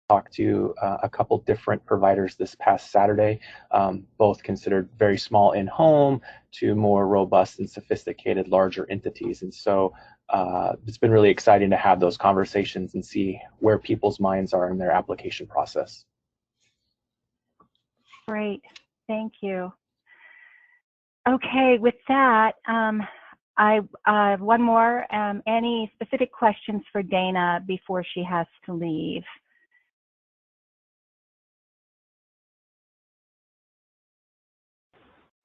talked to a couple different providers this past Saturday, both considered very small in-home to more robust and sophisticated larger entities. And so it's been really exciting to have those conversations and see where people's minds are in their application process. Great, thank you. Okay, with that, I have one more. Any specific questions for Dana before she has to leave?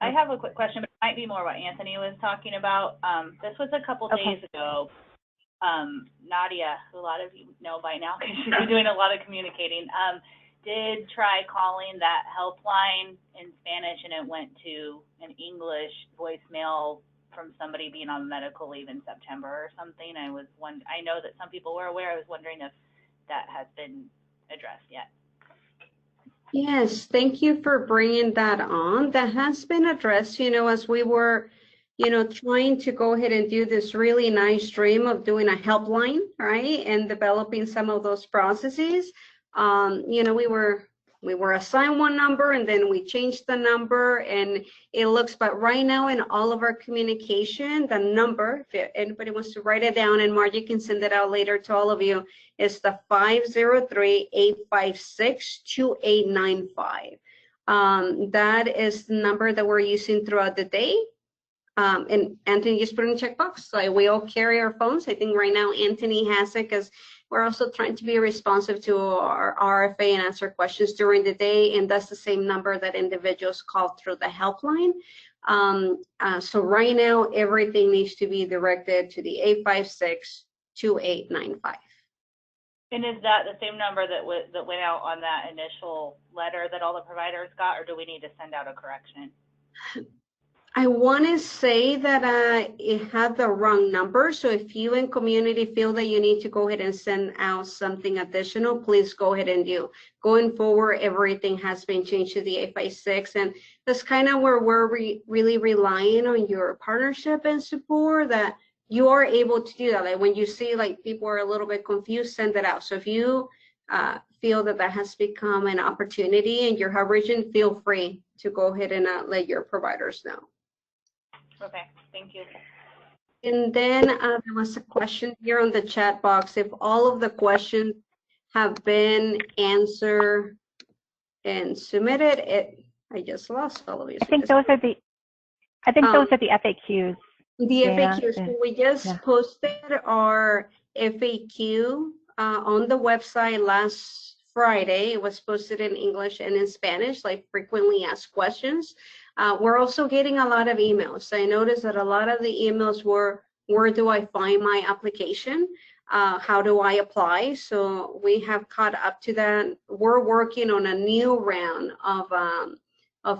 I have a quick question, but it might be more what Anthony was talking about. This was a couple days ago. Nadia, who a lot of you know by now because she's been doing a lot of communicating, did try calling that helpline in Spanish, and it went to an English voicemail from somebody being on medical leave in September or something. I know that some people were aware. I was wondering if that has been addressed yet. Yes, thank you for bringing that on. That has been addressed, as we were, trying to go ahead and do this really nice dream of doing a helpline, right? And developing some of those processes. We were assigned one number and then we changed the number, and it looks, but right now in all of our communication, the number, if anybody wants to write it down, and Margie can send it out later to all of you, is the 503-856-2895. That is the number that we're using throughout the day. And Anthony just put in a checkbox. So we all carry our phones. I think right now Anthony has it because we're also trying to be responsive to our RFA and answer questions during the day. And that's the same number that individuals call through the helpline. So right now, everything needs to be directed to the 856-2895. And is that the same number that went out on that initial letter that all the providers got, or do we need to send out a correction? I want to say that it had the wrong number. So if you in community feel that you need to go ahead and send out something additional, please go ahead and do. Going forward, everything has been changed to the 856. And that's kind of where we're really relying on your partnership and support, that you are able to do that. Like when you see like people are a little bit confused, send it out. So if you feel that has become an opportunity in your hub region, feel free to go ahead and let your providers know. Okay, thank you. And then there was a question here on the chat box. If all of the questions have been answered and submitted, I just lost all of you. I think those are the FAQs. The FAQs. So we just posted our FAQ on the website last Friday. It was posted in English and in Spanish, like frequently asked questions. We're also getting a lot of emails. I noticed that a lot of the emails were, where do I find my application? How do I apply? So we have caught up to that. We're working on a new round of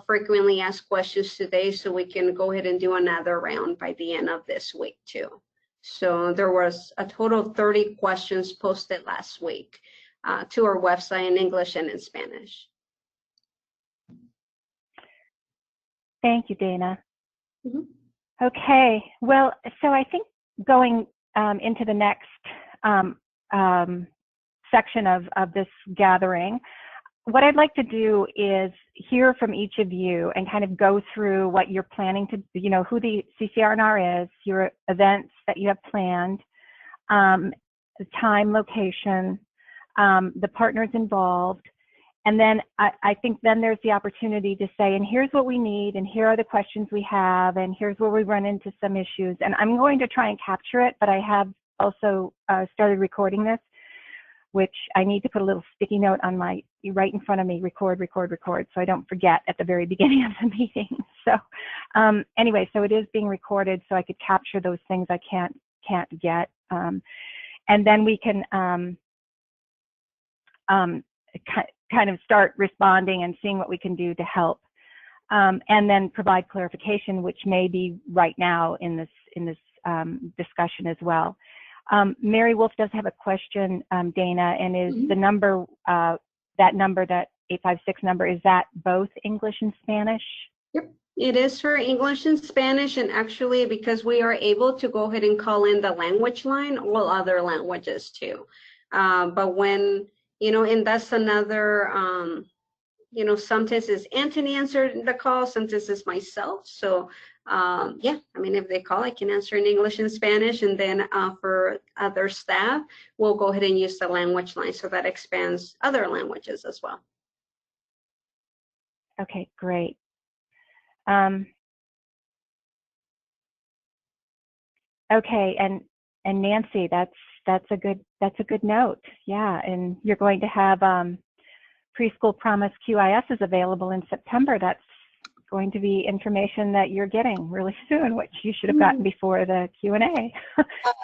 frequently asked questions today, so we can go ahead and do another round by the end of this week too. So there was a total of 30 questions posted last week to our website in English and in Spanish. Thank you, Dana. Mm-hmm. Okay, well, so I think going into the next section of this gathering, what I'd like to do is hear from each of you and kind of go through what you're planning to, who the CCRNR is, your events that you have planned, the time, location, the partners involved. And then I think then there's the opportunity to say, and here's what we need, and here are the questions we have, and here's where we run into some issues. And I'm going to try and capture it, but I have also started recording this, which I need to put a little sticky note on right in front of me, record, so I don't forget at the very beginning of the meeting. So anyway, so it is being recorded, so I could capture those things I can't get. And then we can kind of start responding and seeing what we can do to help, and then provide clarification, which may be right now in this discussion as well. Mary Wolf does have a question, Dana, and is the number, that 856 number, is that both English and Spanish? Yep, it is for English and Spanish, and actually because we are able to go ahead and call in the language line, all other languages too. But when and that's another, sometimes it's Anthony answering the call, sometimes it's myself. So yeah, I mean, if they call, I can answer in English and Spanish, and then for other staff, we'll go ahead and use the language line, so that expands other languages as well. Okay, great. Okay, and Nancy, that's a good note. Yeah, and you're going to have Preschool Promise QIS is available in September. That's going to be information that you're getting really soon, which you should have gotten before the Q&A.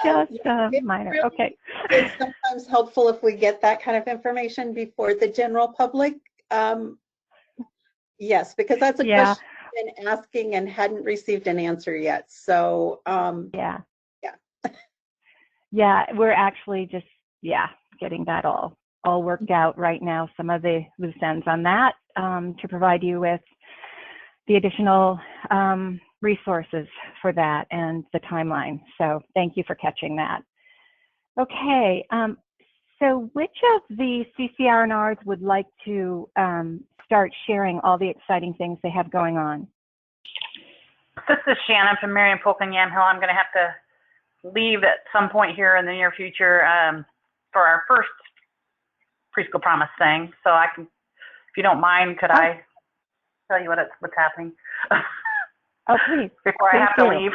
Just minor. Really, okay. It's sometimes helpful if we get that kind of information before the general public. Yes, because that's a question I've been asking and hadn't received an answer yet. So yeah, we're actually just getting that all worked out right now. Some of the loose ends on that to provide you with the additional resources for that and the timeline. So thank you for catching that. Okay, so which of the CCRNRs would like to start sharing all the exciting things they have going on? This is Shannon from Marion Polk and Yamhill. I'm going to have to leave at some point here in the near future for our first Preschool Promise thing. So I can, if you don't mind, could I tell you what's happening? Oh, please. Before I have to leave.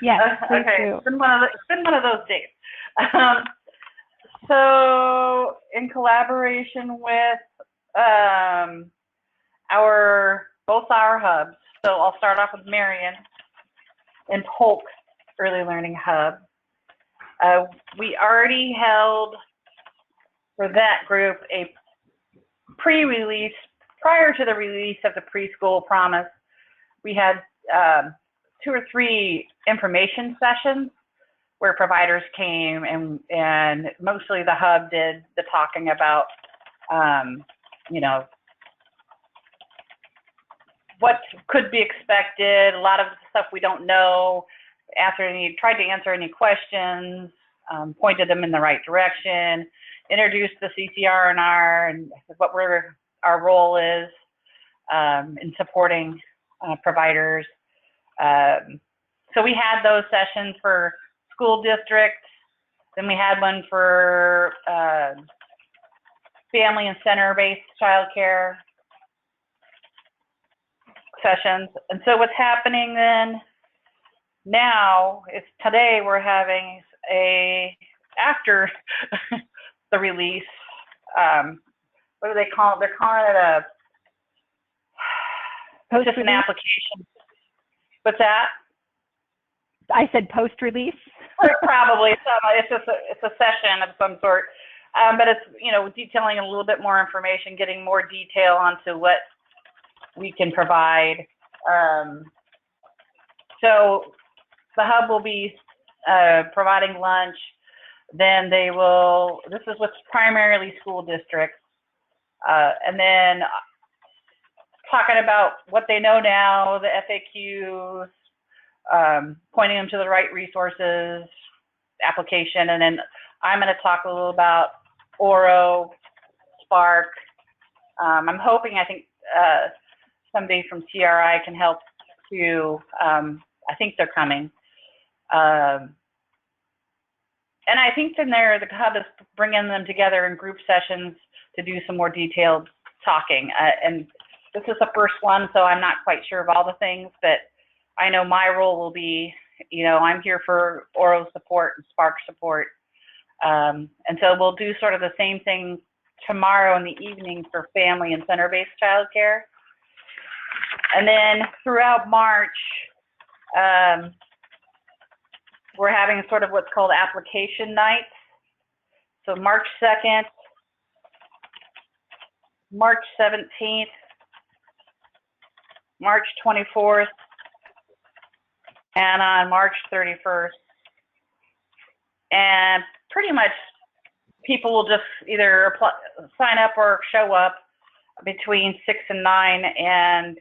Yes, please okay. do. It's been one of those days. So in collaboration with both our hubs, so I'll start off with Marion and Polk Early Learning Hub. We already held for that group a pre-release, prior to the release of the Preschool Promise. We had 2 or 3 information sessions where providers came, and mostly the hub did the talking about, what could be expected, a lot of stuff we don't know, tried to answer any questions, pointed them in the right direction, introduced the CCRNR and what our role is in supporting providers. So we had those sessions for school districts. Then we had one for family and center-based childcare sessions. And so what's happening then now is today we're having after the release, what do they call it? They're calling it just an application. What's that? I said post-release. Probably. It's a session of some sort, but it's detailing a little bit more information, getting more detail onto what we can provide. So the hub will be providing lunch. Then they will. This is what's primarily school districts, and then talking about what they know now, the FAQs. Pointing them to the right resources, application, and then I'm going to talk a little about Oro, Spark. I'm hoping, I think somebody from TRI can help too. I think they're coming. And I think then the hub is bringing them together in group sessions to do some more detailed talking. And this is the first one, so I'm not quite sure of all the things, but I know my role will be, I'm here for Oro support and Spark support. And so we'll do sort of the same thing tomorrow in the evening for family and center-based childcare. And then throughout March, we're having sort of what's called application nights. So March 2nd, March 17th, March 24th, and on March 31st. And pretty much people will just either sign up or show up between 6 and 9, and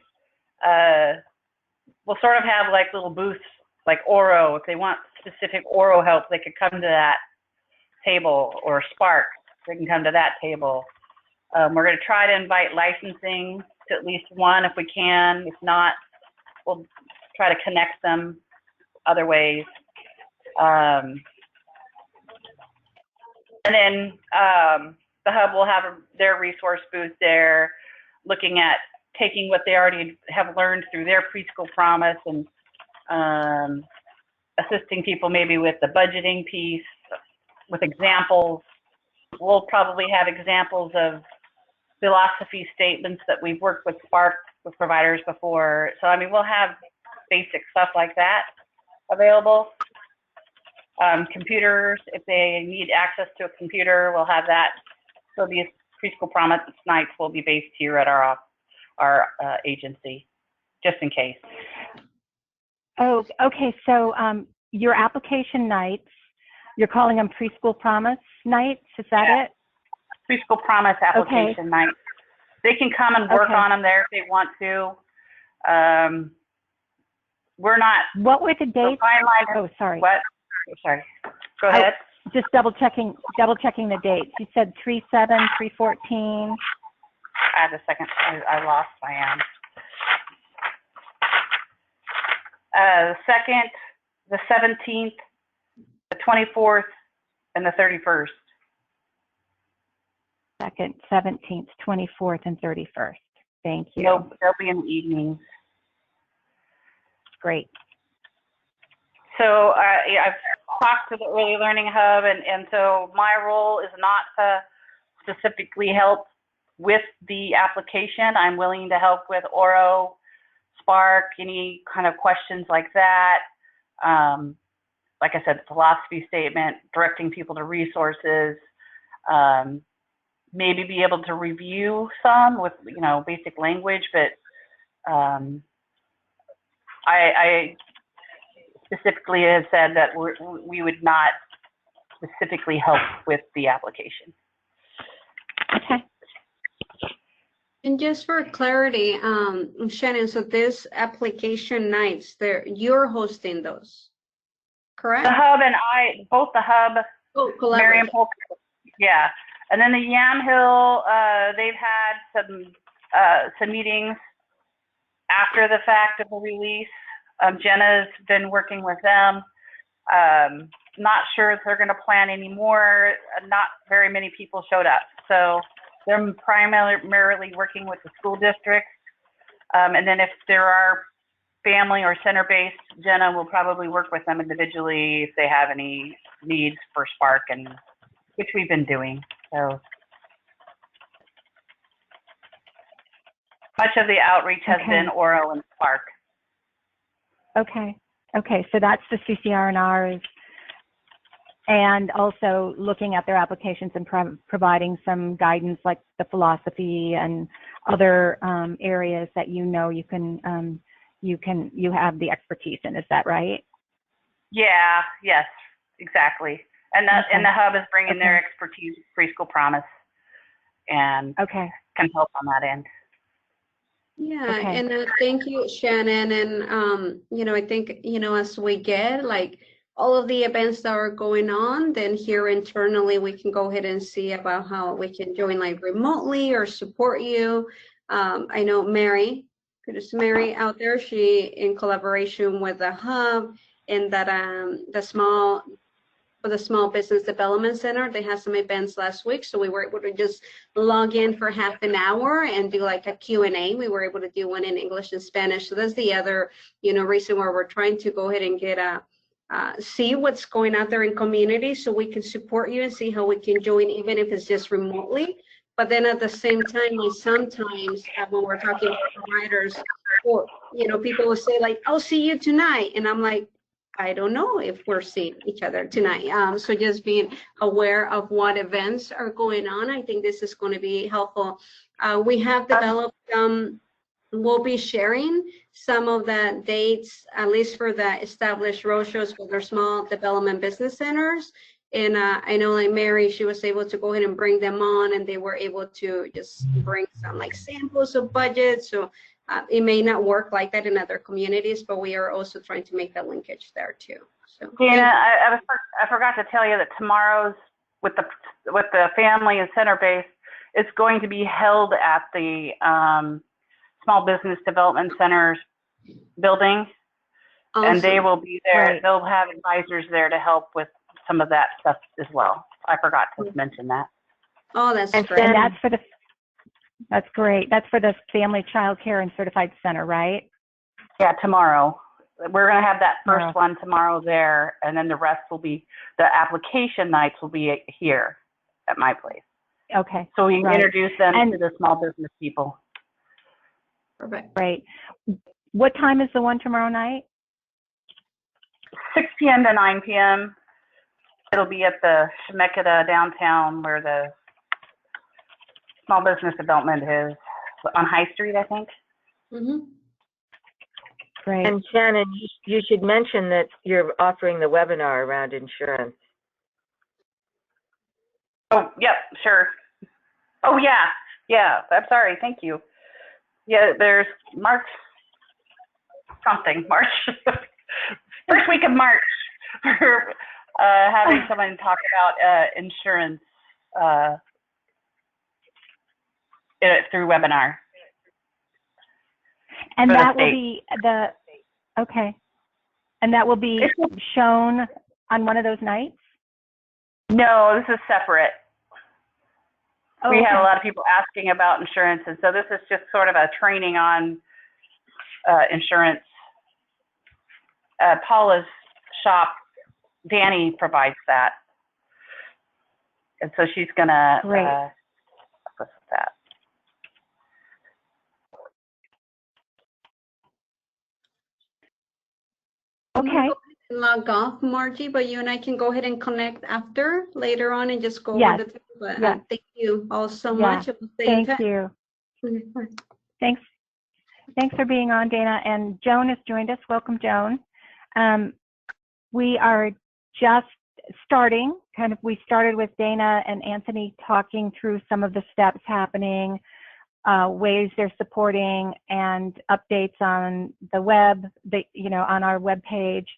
we'll sort of have like little booths like Oro. If they want specific Oro help, they could come to that table, or Spark. they can come to that table. We're going to try to invite licensing to at least one if we can. If not, we'll try to connect them other ways. And then the hub will have their resource booth there, looking at taking what they already have learned through their preschool promise and assisting people maybe with the budgeting piece, with examples. We'll probably have examples of philosophy statements that we've worked with Spark with providers before. So, I mean, we'll have basic stuff like that available. Computers, if they need access to a computer, we'll have that. So these preschool promise nights will be based here at our agency, just in case. Oh, okay. So your application nights, you're calling them preschool promise nights, is that it? Preschool promise application night. They can come and work on them there if they want to. We're not. What were the dates? Oh, sorry. What? Oh, sorry. Go ahead. Just double checking the dates. You said 3/7, 3/14. I had a second. I lost my the 2nd, the 17th, the 24th, and the 31st. 2nd, 17th, 24th, and 31st. Thank you. They'll be in the evenings. Great. So I've talked to the Early Learning Hub, and so my role is not to specifically help with the application. I'm willing to help with Oro, Spark, any kind of questions like that. Like I said, philosophy statement, directing people to resources, maybe be able to review some with, basic language, but I specifically have said that we would not specifically help with the application. Okay. And just for clarity, Shannon, so this application nights, you're hosting those, correct? The hub and both the hub, Marion Polk, yeah. And then the Yamhill, they've had some meetings after the fact of the release. Jenna's been working with them. Not sure if they're going to plan anymore. Not very many people showed up. So they're primarily working with the school district. And then if there are family or center-based, Jenna will probably work with them individually if they have any needs for Spark, and which we've been doing. So much of the outreach has been Oro and Spark. Okay. So that's the CCR&Rs, and also looking at their applications and providing some guidance, like the philosophy and other areas that you have the expertise in. Is that right? Yeah. Yes. Exactly. And the hub is bringing their expertise, Preschool Promise, and can help on that end. Yeah, and thank you, Shannon. And I think as we get all of the events that are going on, then here internally we can go ahead and see about how we can join remotely or support you. I know Mary, producer Mary out there, she in collaboration with the hub and that the Small Business Development Center, they had some events last week, so we were able to just log in for half an hour and do a Q&A. We were able to do one in English and Spanish. So that's the other reason why we're trying to go ahead and get see what's going out there in community, so we can support you and see how we can join, even if it's just remotely. But then at the same time, sometimes when we're talking to providers, or people will say I'll see you tonight, and I'm like, I don't know if we're seeing each other tonight. So just being aware of what events are going on, I think this is going to be helpful. We have developed, we'll be sharing some of the dates, at least for the established roadshows for their small development business centers. And I know Mary, she was able to go ahead and bring them on, and they were able to just bring some samples of budgets. So it may not work like that in other communities, but we are also trying to make that linkage there too. So Dana, I forgot to tell you that tomorrow's with the family and center base, it's going to be held at the Small Business Development Center's building, and they will be there. Right. They'll have advisors there to help with some of that stuff as well. I forgot to mention that. Oh, that's And great. that's for the, that's great. That's for the Family Child Care and Certified Center, right? Yeah, tomorrow. We're going to have that first one tomorrow there, and then the rest will be, the application nights will be here at my place. Okay. So we can introduce them And to the small business people. Perfect. Great. What time is the one tomorrow night? 6 p.m. to 9 p.m. It'll be at the Shemeketa downtown where the small business development is, on High Street, I think. Mm-hmm. Great. And Shannon, you should mention that you're offering the webinar around insurance. Oh, yep, sure. Oh, yeah, I'm sorry, thank you. Yeah, there's March, first week of March, for having someone talk about insurance through webinar. And that will be okay. And that will be shown on one of those nights? No, this is separate. Oh, we had a lot of people asking about insurance, and so this is just sort of a training on insurance. Paula's shop, Danny, provides that. And so she's going to help us with that. Okay. Log off, Margie, but you and I can go ahead and connect later on and just go over the but, thank you all so much. Thank you. Thanks for being on, Dana. And Joan has joined us. Welcome, Joan. We are just starting, we started with Dana and Anthony talking through some of the steps happening, ways they're supporting, and updates on the web, on our web page,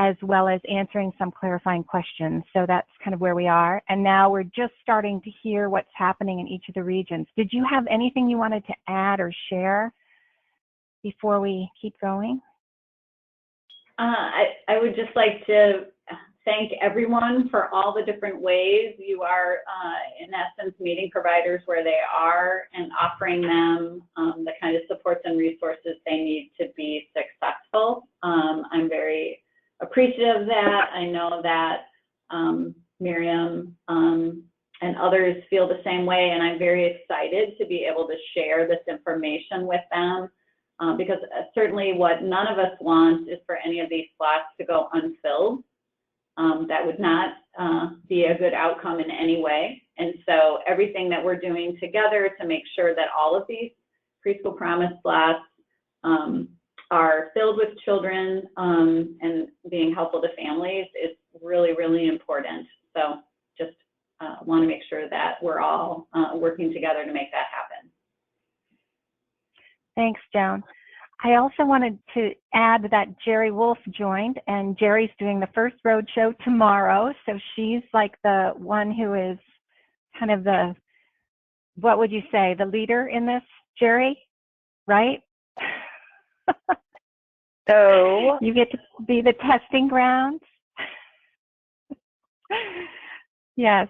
as well as answering some clarifying questions. So that's kind of where we are. And now we're just starting to hear what's happening in each of the regions. Did you have anything you wanted to add or share before we keep going? I would just like to thank everyone for all the different ways you are, in essence, meeting providers where they are and offering them the kind of supports and resources they need to be successful. I'm very appreciative of that. I know that Miriam and others feel the same way, and I'm very excited to be able to share this information with them. Because certainly what none of us want is for any of these slots to go unfilled. That would not be a good outcome in any way. And so everything that we're doing together to make sure that all of these preschool promise slots are filled with children and being helpful to families is really, really important. So just want to make sure that we're all working together to make that happen. Thanks, Joan. I also wanted to add that Jerry Wolf joined, and Jerry's doing the first road show tomorrow. So she's like the one who is kind of the, what would you say, the leader in this, Jerry, right? So you get to be the testing ground. Yes.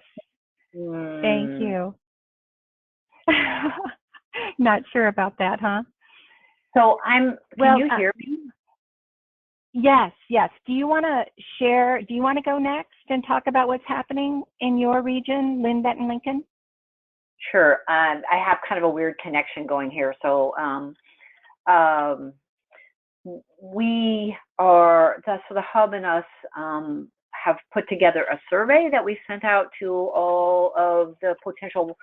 Thank you. Not sure about that, huh? So can you hear me? Yes. Do you want to share, do you want to go next and talk about what's happening in your region, Lynn, Benton, Lincoln? Sure. I have kind of a weird connection going here. So we are, so the hub and us have put together a survey that we sent out to all of the potential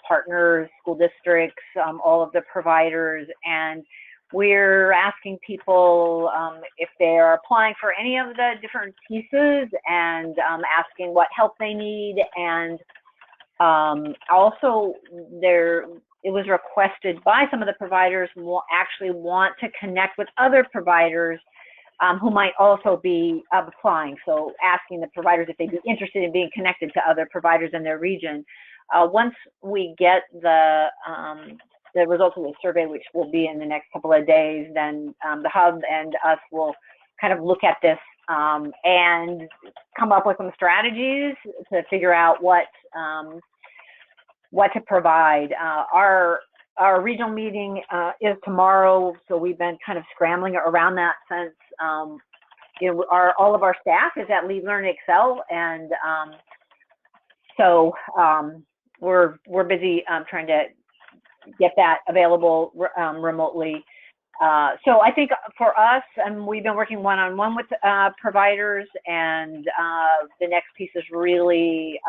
partners, school districts, all of the providers, and we're asking people if they're applying for any of the different pieces, and asking what help they need, and also it was requested by some of the providers actually want to connect with other providers who might also be applying. So asking the providers if they'd be interested in being connected to other providers in their region. Once we get the results of the survey, which will be in the next couple of days, then the hub and us will kind of look at this and come up with some strategies to figure out what to provide. Our regional meeting is tomorrow, so we've been kind of scrambling around that since all of our staff is at Lead Learn Excel, and so we're busy trying to get that available remotely. So I think for us, we've been working one-on-one with providers, and the next piece is really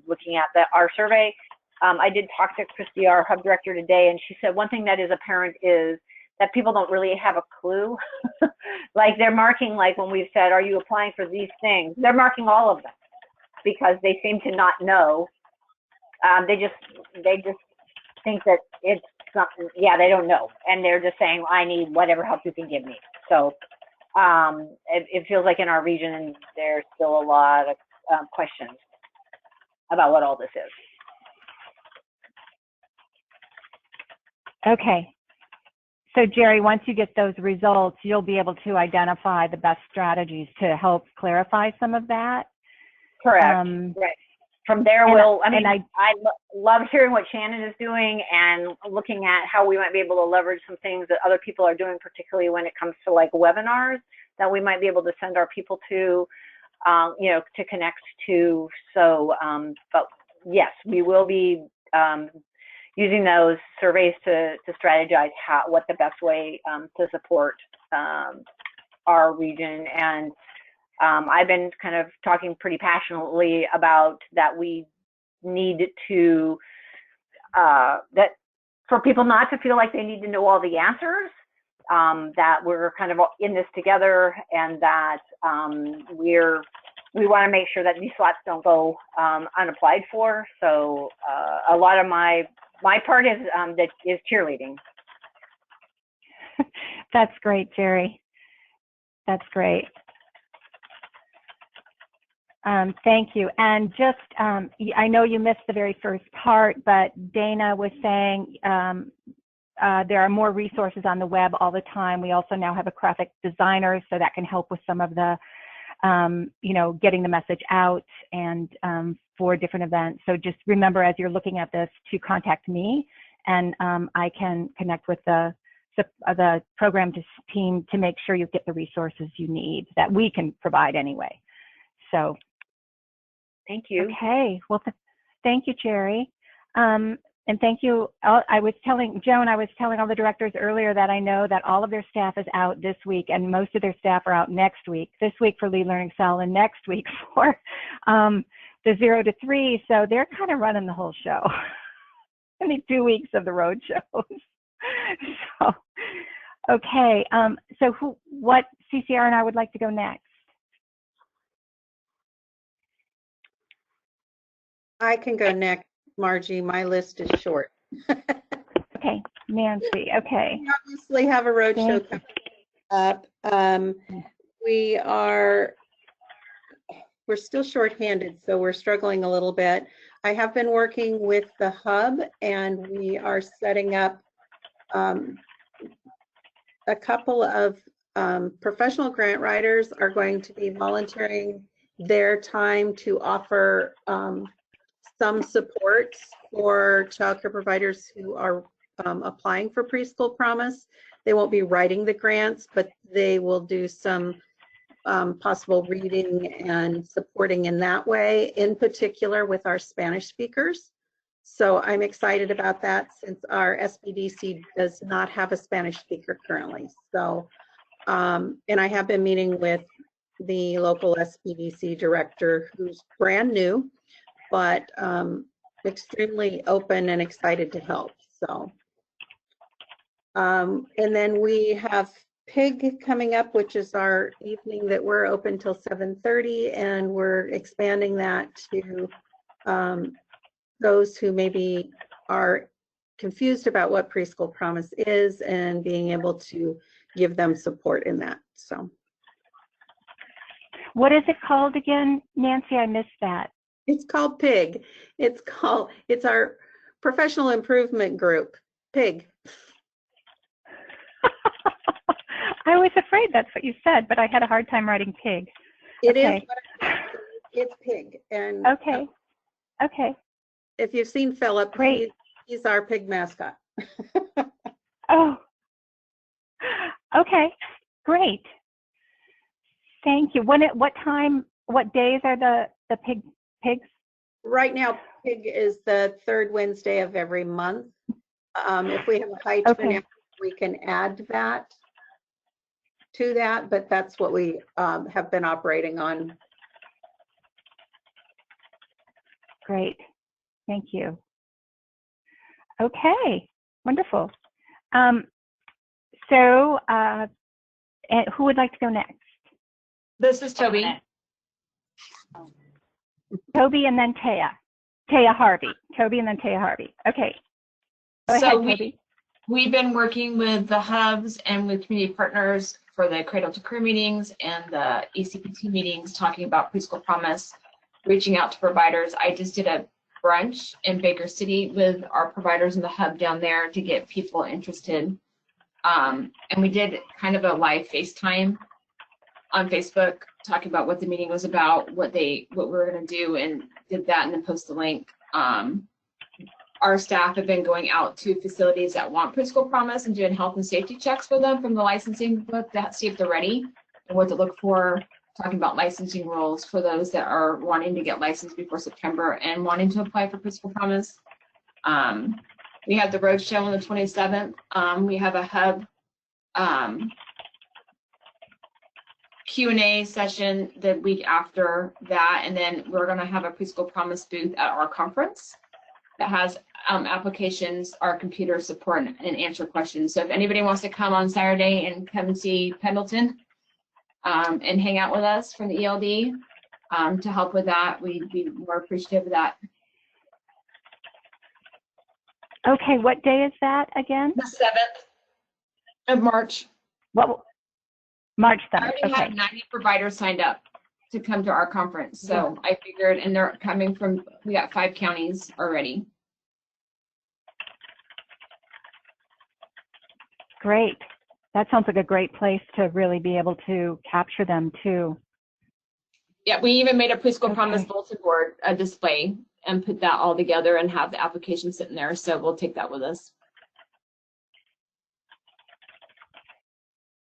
looking at our survey. I did talk to Christy, our hub director, today, and she said one thing that is apparent is that people don't really have a clue. Like they're marking, like when we've said, are you applying for these things? They're marking all of them because they seem to not know. They just think that it's something, yeah, they don't know. And they're just saying, I need whatever help you can give me. So it feels like in our region, there's still a lot of questions about what all this is. Okay. So Jerry, once you get those results, you'll be able to identify the best strategies to help clarify some of that. Correct. Right. From there, I love hearing what Shannon is doing and looking at how we might be able to leverage some things that other people are doing, particularly when it comes to like webinars that we might be able to send our people to, to connect to. So, but yes, we will be using those surveys to strategize what the best way to support our region. And I've been kind of talking pretty passionately about that we need to, that for people not to feel like they need to know all the answers, that we're kind of in this together, and that we want to make sure that these slots don't go unapplied for. So a lot of my part is cheerleading. That's great, Jerry. That's great. Thank you. And just, I know you missed the very first part, but Dana was saying there are more resources on the web all the time. We also now have a graphic designer, so that can help with some of the, getting the message out and for different events. So just remember, as you're looking at this, to contact me, and I can connect with the program team to make sure you get the resources you need that we can provide anyway. So. Thank you. Okay. Well, thank you, Jerry. And thank you. I was telling Joan, I was telling all the directors earlier that I know that all of their staff is out this week, and most of their staff are out next week. This week for Lead Learning Cell, and next week for the 0 to 3. So they're kind of running the whole show in the 2 weeks of the road shows. So, okay. So what CCR and I would like to go next? I can go next, Margie. My list is short. Okay, Nancy. Okay. We obviously have a roadshow coming up. We're still shorthanded, so we're struggling a little bit. I have been working with the hub, and we are setting up a couple of professional grant writers are going to be volunteering their time to offer some supports for childcare providers who are applying for Preschool Promise. They won't be writing the grants, but they will do some possible reading and supporting in that way, in particular with our Spanish speakers. So I'm excited about that, since our SBDC does not have a Spanish speaker currently. So, and I have been meeting with the local SBDC director, who's brand new, but extremely open and excited to help. So, and then we have PIG coming up, which is our evening that we're open till 7:30, and we're expanding that to those who maybe are confused about what Preschool Promise is, and being able to give them support in that. So What is it called again, Nancy? I missed that. It's called PIG. It's our professional improvement group, PIG. I was afraid that's what you said, but I had a hard time writing pig. It okay. is what it's PIG. And okay. Okay. if you've seen Philip, Great. He's our pig mascot. Oh. Okay. Great. Thank you. What time, what days are the pigs? Right now, PIG is the third Wednesday of every month. If we have a high turnout, we can add that to that, but that's what we have been operating on. Great. Thank you. Okay. Wonderful. So who would like to go next? This is Toby. Toby and then Taya Harvey. Toby and then Taya Harvey. Okay. Go ahead, Toby. We've been working with the hubs and with community partners for the Cradle to Career meetings and the ECPT meetings, talking about Preschool Promise, reaching out to providers. I just did a brunch in Baker City with our providers in the hub down there to get people interested. And we did kind of a live FaceTime on Facebook, talking about what the meeting was about, what we were going to do, and did that and then post the link. Our staff have been going out to facilities that want Preschool Promise and doing health and safety checks for them from the licensing book to see if they're ready and what to look for, talking about licensing rules for those that are wanting to get licensed before September and wanting to apply for Preschool Promise. We have the road show on the 27th. We have a hub Q&A session the week after that, and then we're going to have a Preschool Promise booth at our conference that has applications, our computer support, and answer questions. So if anybody wants to come on Saturday and come and see Pendleton and hang out with us from the ELD to help with that, we'd be more appreciative of that. Okay, what day is that again? The 7th of March. What? March 7th. I already have 90 providers signed up to come to our conference. So I figured, and they're coming from, we got 5 counties already. Great. That sounds like a great place to really be able to capture them too. Yeah, we even made a Preschool Promise bulletin board, a display, and put that all together and have the application sitting there. So we'll take that with us.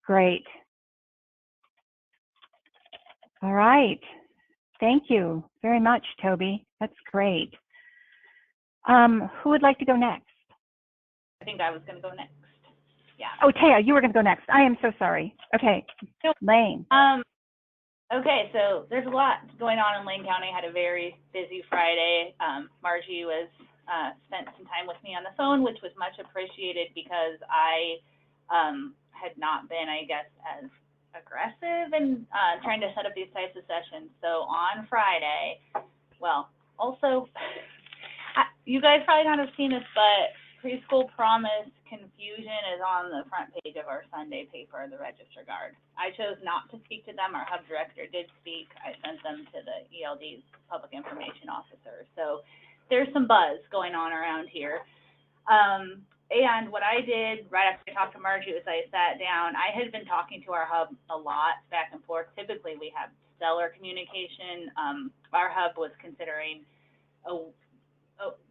Great. All right. Thank you very much, Toby. That's great. Who would like to go next? I think I was going to go next. Yeah. Oh, Taya, you were going to go next. I am so sorry. Okay. Lane. Okay, so there's a lot going on in Lane County. I had a very busy Friday. Margie was spent some time with me on the phone, which was much appreciated because I had not been, I guess, as aggressive in trying to set up these types of sessions. So on Friday, well, also, you guys probably not have seen this, but Preschool Promise confusion is on the front page of our Sunday paper, the Register Guard. I chose not to speak to them. Our hub director did speak. I sent them to the ELD's public information officer. So there's some buzz going on around here. And what I did right after I talked to Margie was I sat down. I had been talking to our hub a lot back and forth. Typically we have stellar communication. Our hub was considering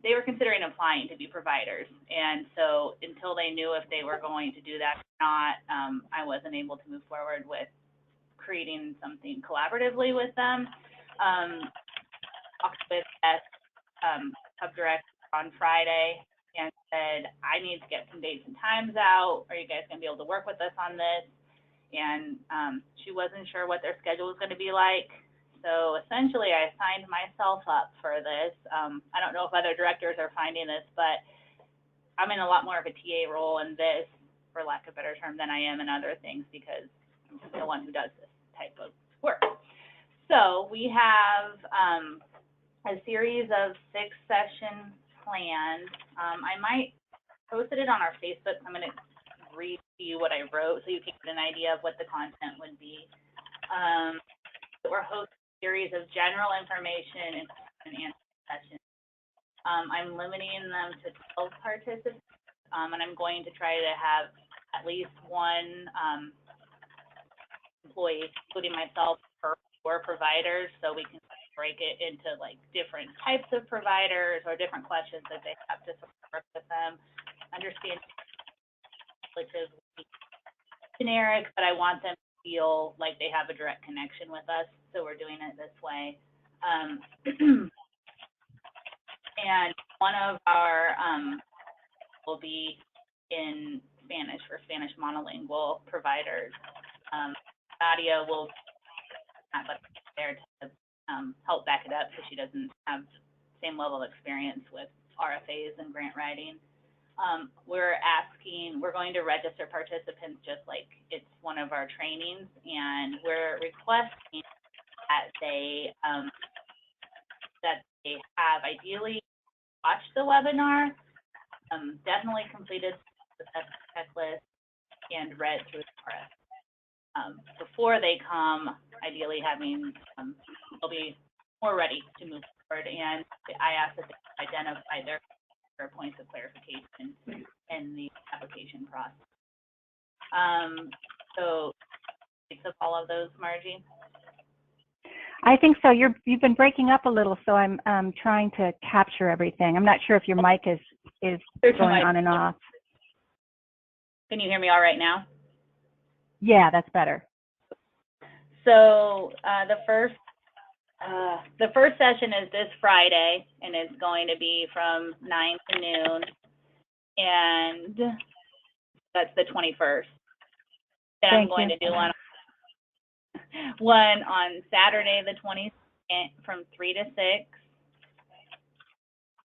they were considering applying to be providers. And so until they knew if they were going to do that or not, I wasn't able to move forward with creating something collaboratively with them. Talked with hub director on Friday and said, I need to get some dates and times out. Are you guys going to be able to work with us on this? And she wasn't sure what their schedule was going to be like. So essentially, I signed myself up for this. I don't know if other directors are finding this, but I'm in a lot more of a TA role in this, for lack of a better term, than I am in other things because I'm the one who does this type of work. So we have a series of 6 sessions planned. I might posted it on our Facebook. I'm going to read to you what I wrote so you can get an idea of what the content would be. we're hosting a series of general information and answer sessions. I'm limiting them to 12 participants, and I'm going to try to have at least one employee, including myself, per 4 providers, so we can break it into like different types of providers or different questions that they have to work with them. Understand relatively generic, but I want them to feel like they have a direct connection with us, so we're doing it this way. And one of our will be in Spanish for Spanish monolingual providers. Nadia will but there to help back it up because she doesn't have the same level of experience with RFAs and grant writing. We're going to register participants just like it's one of our trainings, and we're requesting that they have ideally watched the webinar, definitely completed the checklist, and read through the RFA. Before they come, ideally having, they'll be more ready to move forward, and I ask that they identify their points of clarification in the application process. So, of all of those, Margie? I think so. You've been breaking up a little, so I'm trying to capture everything. I'm not sure if your mic is going on and off. Can you hear me all right now? Yeah, that's better. So the first session is this Friday, and it's going to be from 9 to noon, and that's the 21st. Then I'm going to do one on Saturday the 22nd from 3 to 6,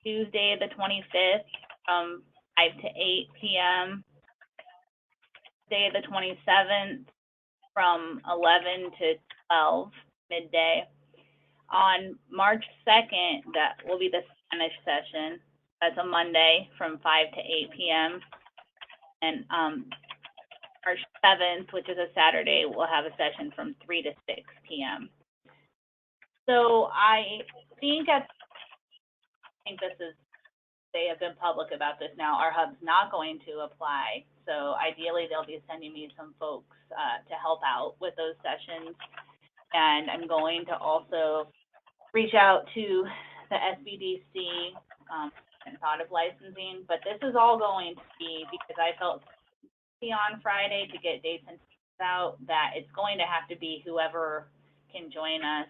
Tuesday the 25th from 5 to 8 p.m., Tuesday the 27th from 11 to 12 midday. On March 2nd, that will be the Spanish session. That's a Monday from 5 to 8 p.m. And March 7th, which is a Saturday, we'll have a session from 3 to 6 p.m. So I think they have been public about this now. Our hub's not going to apply. So ideally, they'll be sending me some folks to help out with those sessions. And I'm going to also reach out to the SBDC and thought of licensing. But this is all going to be because I felt on Friday to get dates and out that it's going to have to be whoever can join us.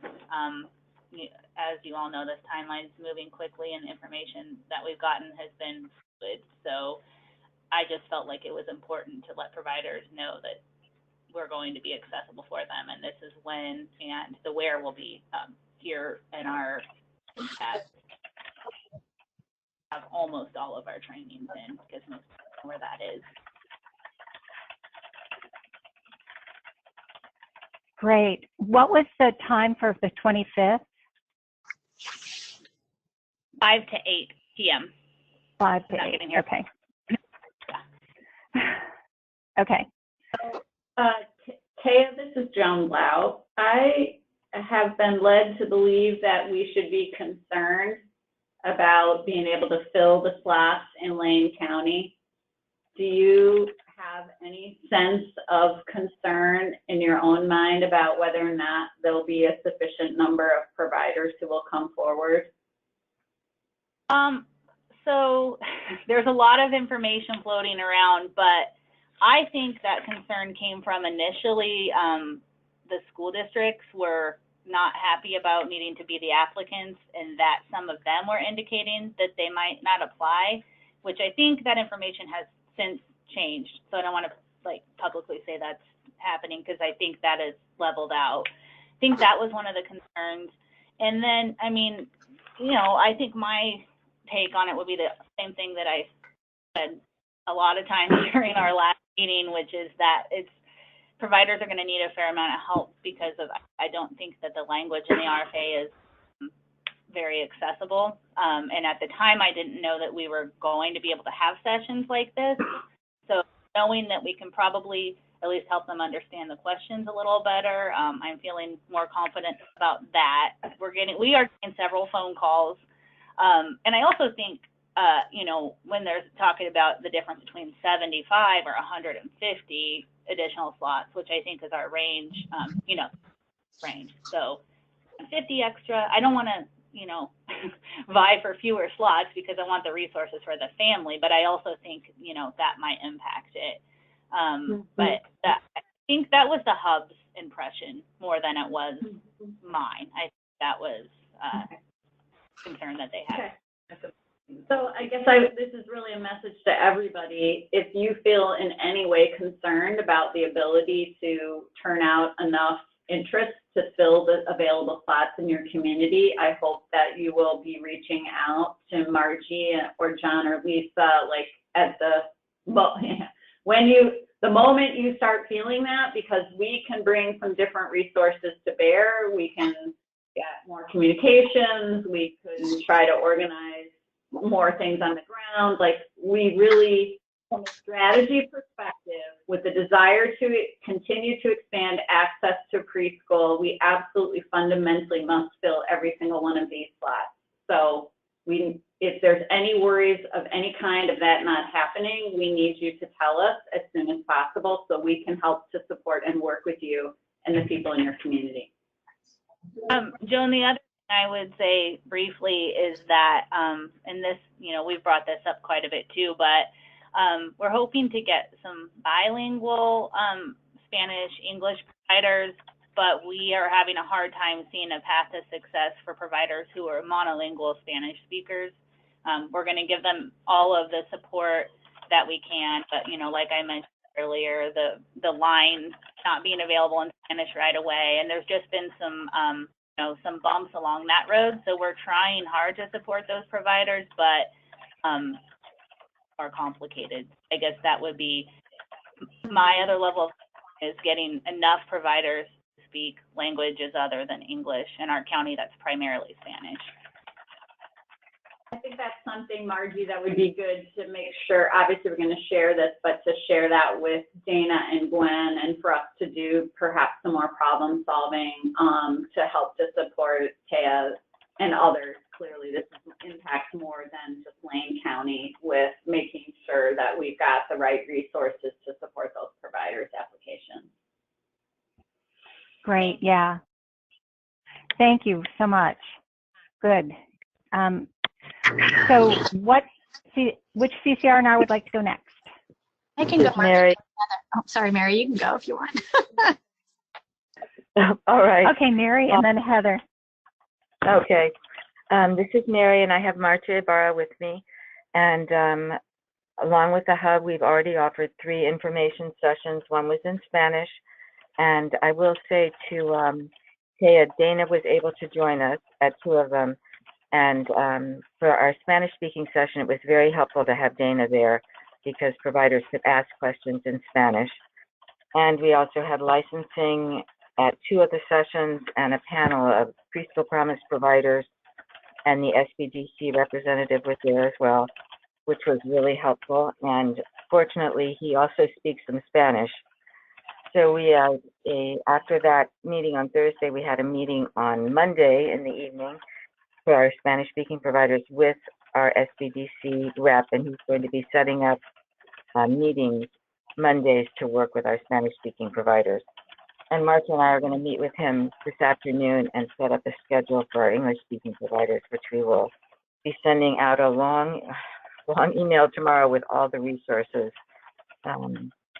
As you all know, this timeline is moving quickly, and the information that we've gotten has been good. So I just felt like it was important to let providers know that we're going to be accessible for them, and this is when, and the where will be here in our chat. Have almost all of our trainings in because most know where that is. Great. What was the time for the 25th? 5 to 8 p.m. 5 to 8. Okay. Okay. Taya, this is Joan Lau. I have been led to believe that we should be concerned about being able to fill the slots in Lane County. Do you have any sense of concern in your own mind about whether or not there'll be a sufficient number of providers who will come forward? So there's a lot of information floating around, but I think that concern came from initially the school districts were not happy about needing to be the applicants, and that some of them were indicating that they might not apply, which I think that information has since changed. So I don't want to like publicly say that's happening because I think that is leveled out. I think that was one of the concerns. And then, I mean, you know, I think my take on it would be the same thing that I said a lot of times during our last meeting, which is that providers are going to need a fair amount of help because of, I don't think that the language in the RFA is very accessible. And at the time, I didn't know that we were going to be able to have sessions like this. So knowing that we can probably at least help them understand the questions a little better. I'm feeling more confident about that. We are getting several phone calls. And I also think, you know, when they're talking about the difference between 75 or 150 additional slots, which I think is our range, you know, range. So 50 extra, I don't want to, you know, vie for fewer slots because I want the resources for the family, but I also think, you know, that might impact it. But I think that was the hub's impression more than it was mine. I think that was concern that they had. Okay. So I guess this is really a message to everybody. If you feel in any way concerned about the ability to turn out enough interest to fill the available slots in your community, I hope that you will be reaching out to Margie or John or Lisa, like at the moment you start feeling that, because we can bring some different resources to bear. We can get more communications. We could try to organize more things on the ground. Like, we really, from a strategy perspective, with the desire to continue to expand access to preschool, we absolutely fundamentally must fill every single one of these slots. So if there's any worries of any kind of that not happening, we need you to tell us as soon as possible so we can help to support and work with you and the people in your community. Joan, the other thing I would say briefly is that, and this, you know, we've brought this up quite a bit too, but we're hoping to get some bilingual Spanish, English providers, but we are having a hard time seeing a path to success for providers who are monolingual Spanish speakers. We're going to give them all of the support that we can, but, you know, like I mentioned earlier, the line not being available in Spanish right away, and there's just been some, you know, some bumps along that road. So we're trying hard to support those providers, but are complicated. I guess that would be my other level is getting enough providers to speak languages other than English in our county that's primarily Spanish. I think that's something, Margie, that would be good to make sure. Obviously, we're going to share this, but to share that with Dana and Gwen, and for us to do perhaps some more problem solving to help to support Taya and others. Clearly, this impacts more than just Lane County, with making sure that we've got the right resources to support those providers' applications. Great, yeah. Thank you so much. Good. So which CCRNR would like to go next? I can go, Mary. Oh, sorry, Mary, you can go if you want. All right. Okay, Mary, and then Heather. Okay. This is Mary, and I have Marta Ibarra with me. And along with the hub, we've already offered 3 information sessions. One was in Spanish. And I will say to Taya, Dana was able to join us at 2 of them. And for our Spanish-speaking session, it was very helpful to have Dana there because providers could ask questions in Spanish. And we also had licensing at 2 of the sessions and a panel of Preschool Promise providers, and the SBDC representative was there as well, which was really helpful. And fortunately, he also speaks some Spanish. So we after that meeting on Thursday, we had a meeting on Monday in the evening for our Spanish-speaking providers with our SBDC rep, and he's going to be setting up meetings Mondays to work with our Spanish-speaking providers. And Marta and I are going to meet with him this afternoon and set up a schedule for our English-speaking providers, which we will be sending out a long email tomorrow with all the resources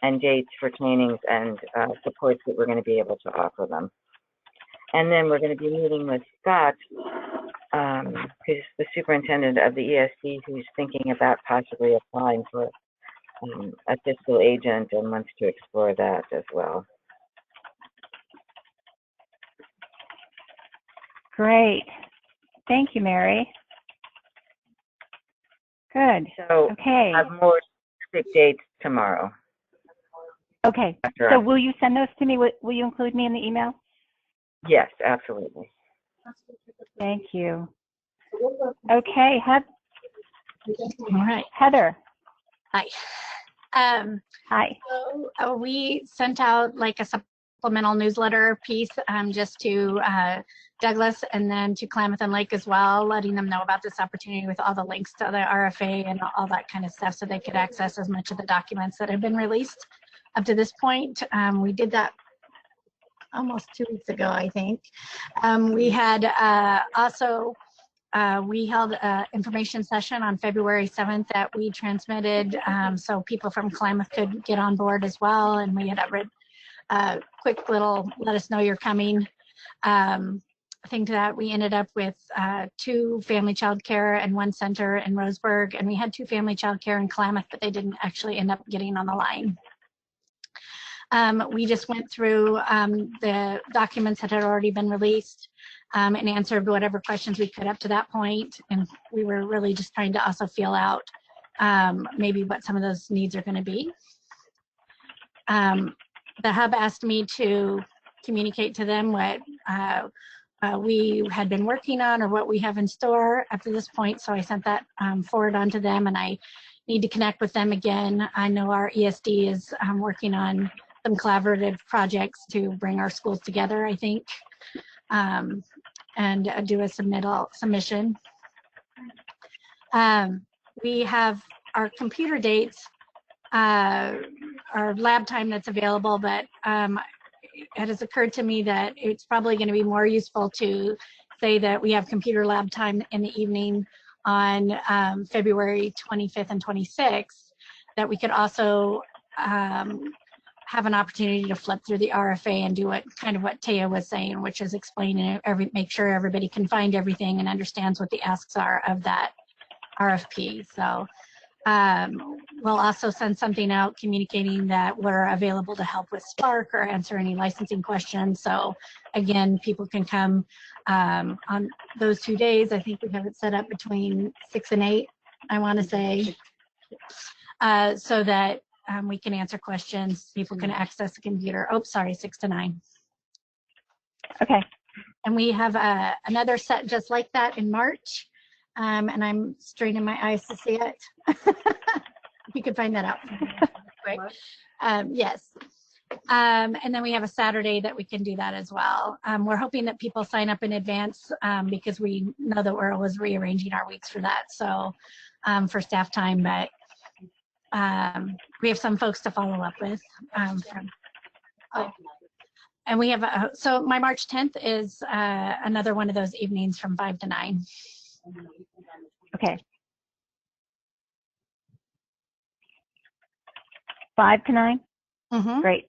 and dates for trainings and supports that we're going to be able to offer them. And then we're going to be meeting with Scott, who's the superintendent of the ESC, who's thinking about possibly applying for a fiscal agent and wants to explore that as well. Great. Thank you, Mary. Good. So okay. I'll have more specific dates tomorrow. Okay. So will you send those to me? Will you include me in the email? Yes, absolutely. Thank you. Okay, All right. Heather. Hi. Hi. So we sent out like a supplemental newsletter piece just to Douglas and then to Klamath and Lake as well, letting them know about this opportunity with all the links to the RFA and all that kind of stuff so they could access as much of the documents that have been released up to this point. We did that almost 2 weeks ago, I think. We had also we held an information session on February 7th that we transmitted so people from Klamath could get on board as well. And we had a quick little let us know you're coming thing to that. We ended up with 2 family child care and 1 center in Roseburg. And we had 2 family child care in Klamath, but they didn't actually end up getting on the line. We just went through the documents that had already been released and answered whatever questions we could up to that point. And we were really just trying to also feel out maybe what some of those needs are going to be. The hub asked me to communicate to them what we had been working on or what we have in store up to this point. So I sent that forward on to them, and I need to connect with them again. I know our ESD is working on some collaborative projects to bring our schools together, I think, and do a submission. We have our computer dates, our lab time that's available, but it has occurred to me that it's probably going to be more useful to say that we have computer lab time in the evening on February 25th and 26th, that we could also have an opportunity to flip through the RFA and do what Taya was saying, which is explain and make sure everybody can find everything and understands what the asks are of that RFP. So we'll also send something out communicating that we're available to help with Spark or answer any licensing questions. So again, people can come on those 2 days. I think we have it set up between 6 and 8, I want to say, so that we can answer questions. People can access the computer. Oh, sorry, 6 to 9. Okay. And we have another set just like that in March. And I'm straining my eyes to see it. You can find that out quick. Yes. And then we have a Saturday that we can do that as well. We're hoping that people sign up in advance because we know that we're always rearranging our weeks for that. So for staff time, but we have some folks to follow up with. And we have, so my March 10th is another one of those evenings from 5 to 9. Okay. 5 to 9? Mm-hmm. Great.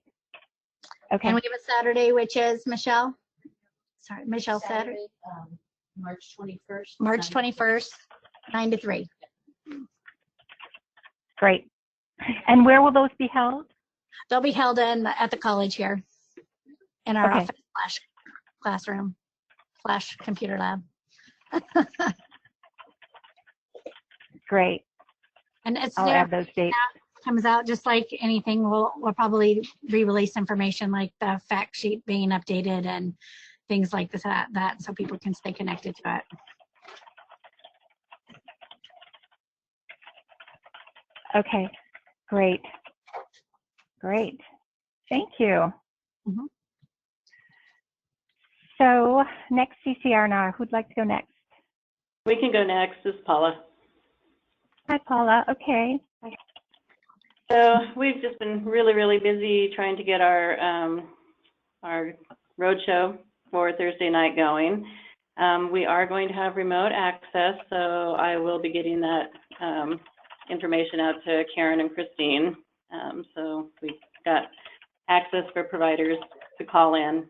Okay. And we have a Saturday, which is Michelle. Sorry, Michelle Saturday. March 21st. March 21st, 9 to 3. Great. And where will those be held? They'll be held at the college here in our office / classroom / computer lab. Great. And it's I'll add those dates. Comes out just like anything. We'll probably re-release information like the fact sheet being updated and things like that so people can stay connected to it. Okay, great. Great. Thank you. Mm-hmm. So next CCR now, who'd like to go next? We can go next. This is Paula. Hi, Paula. Okay. So we've just been really, really busy trying to get our roadshow for Thursday night going. We are going to have remote access, so I will be getting that information out to Karen and Christine. So we've got access for providers to call in.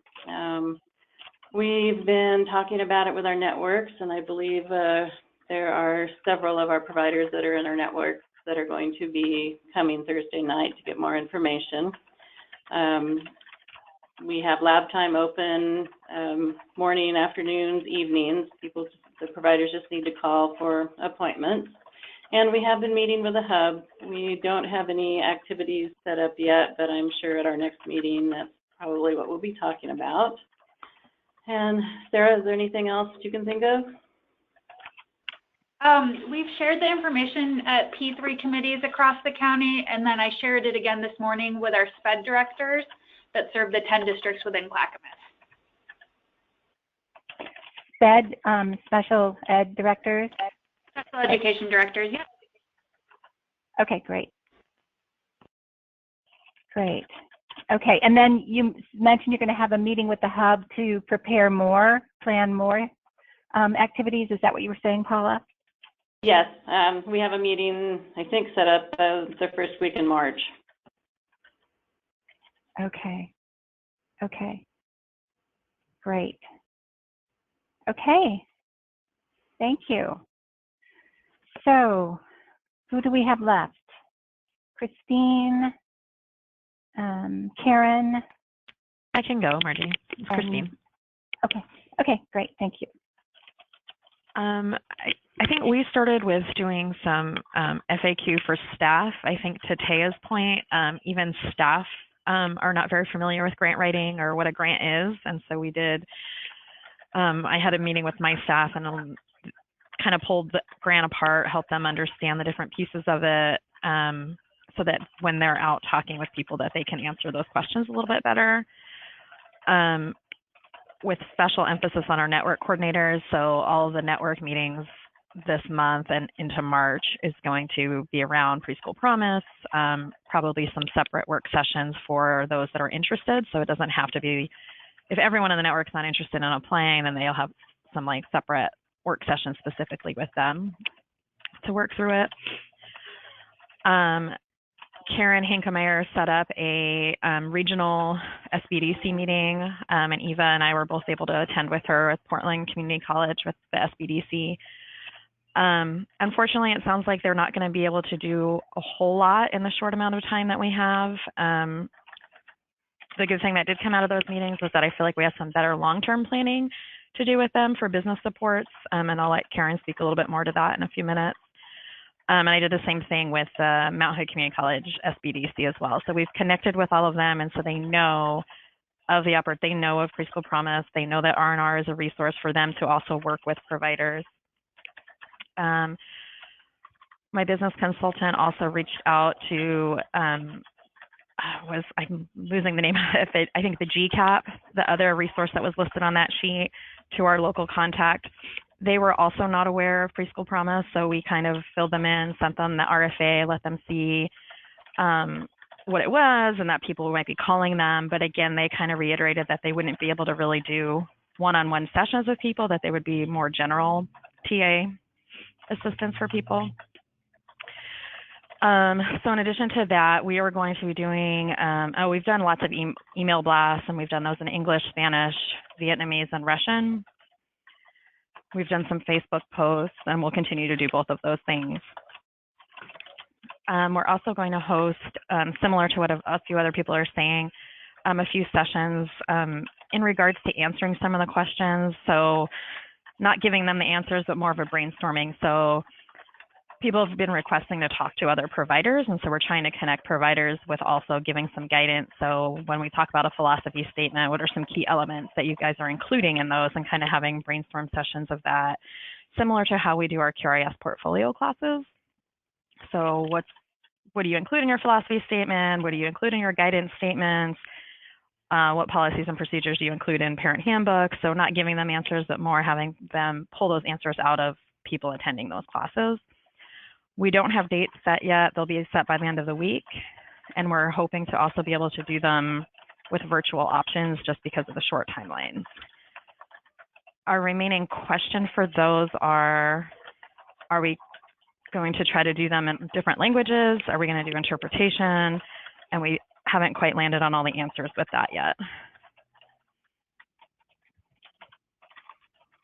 We've been talking about it with our networks, and I believe there are several of our providers that are in our network that are going to be coming Thursday night to get more information. We have lab time open morning, afternoons, evenings. The providers just need to call for appointments. And we have been meeting with the hub. We don't have any activities set up yet, but I'm sure at our next meeting, that's probably what we'll be talking about. And Sarah, is there anything else you can think of? We've shared the information at P3 committees across the county, and then I shared it again this morning with our SPED directors that serve the 10 districts within Clackamas. SPED, special ed directors? Special education directors, yeah. Okay, great. Great. Okay, and then you mentioned you're going to have a meeting with the hub to prepare more, plan more activities. Is that what you were saying, Paula? Yes, we have a meeting, I think, set up the first week in March. Okay. Okay. Great. Okay. Thank you. So, who do we have left? Christine, Karen. I can go, Margie. It's Christine. Okay. Okay, great. Thank you. I think we started with doing some FAQ for staff. I think to Taya's point, even staff are not very familiar with grant writing or what a grant is. And so we did, I had a meeting with my staff and kind of pulled the grant apart, helped them understand the different pieces of it, so that when they're out talking with people that they can answer those questions a little bit better. With special emphasis on our network coordinators. So all of the network meetings this month and into March is going to be around Preschool Promise, probably some separate work sessions for those that are interested. So it doesn't have to be, if everyone in the network's not interested in applying, then they'll have some like separate work sessions specifically with them to work through it. Karen Hinkemeyer set up a regional SBDC meeting, and Eva and I were both able to attend with her at Portland Community College with the SBDC. Unfortunately, it sounds like they're not going to be able to do a whole lot in the short amount of time that we have. The good thing that did come out of those meetings was that I feel like we have some better long-term planning to do with them for business supports, and I'll let Karen speak a little bit more to that in a few minutes. And I did the same thing with Mount Hood Community College SBDC as well. So we've connected with all of them, and so they know of the they know of Preschool Promise. They know that R&R is a resource for them to also work with providers. My business consultant also reached out to, I'm losing the name of it, I think the GCAP, the other resource that was listed on that sheet, to our local contact. They were also not aware of Preschool Promise, so we kind of filled them in, sent them the RFA, let them see what it was and that people might be calling them. But again, they kind of reiterated that they wouldn't be able to really do one-on-one sessions with people, that they would be more general TA assistance for people. So in addition to that, we are going to be doing, we've done lots of email blasts, and we've done those in English, Spanish, Vietnamese, and Russian. We've done some Facebook posts, and we'll continue to do both of those things. We're also going to host, similar to what a few other people are saying, a few sessions in regards to answering some of the questions. So not giving them the answers, but more of a brainstorming. So people have been requesting to talk to other providers, and so we're trying to connect providers with also giving some guidance. So when we talk about a philosophy statement, what are some key elements that you guys are including in those, and kind of having brainstorm sessions of that, similar to how we do our QRIS portfolio classes. So what do you include in your philosophy statement? What do you include in your guidance statements? What policies and procedures do you include in parent handbooks? So not giving them answers, but more having them pull those answers out of people attending those classes. We don't have dates set yet. They'll be set by the end of the week. And we're hoping to also be able to do them with virtual options just because of the short timelines. Our remaining question for those are we going to try to do them in different languages? Are we going to do interpretation? And we haven't quite landed on all the answers with that yet.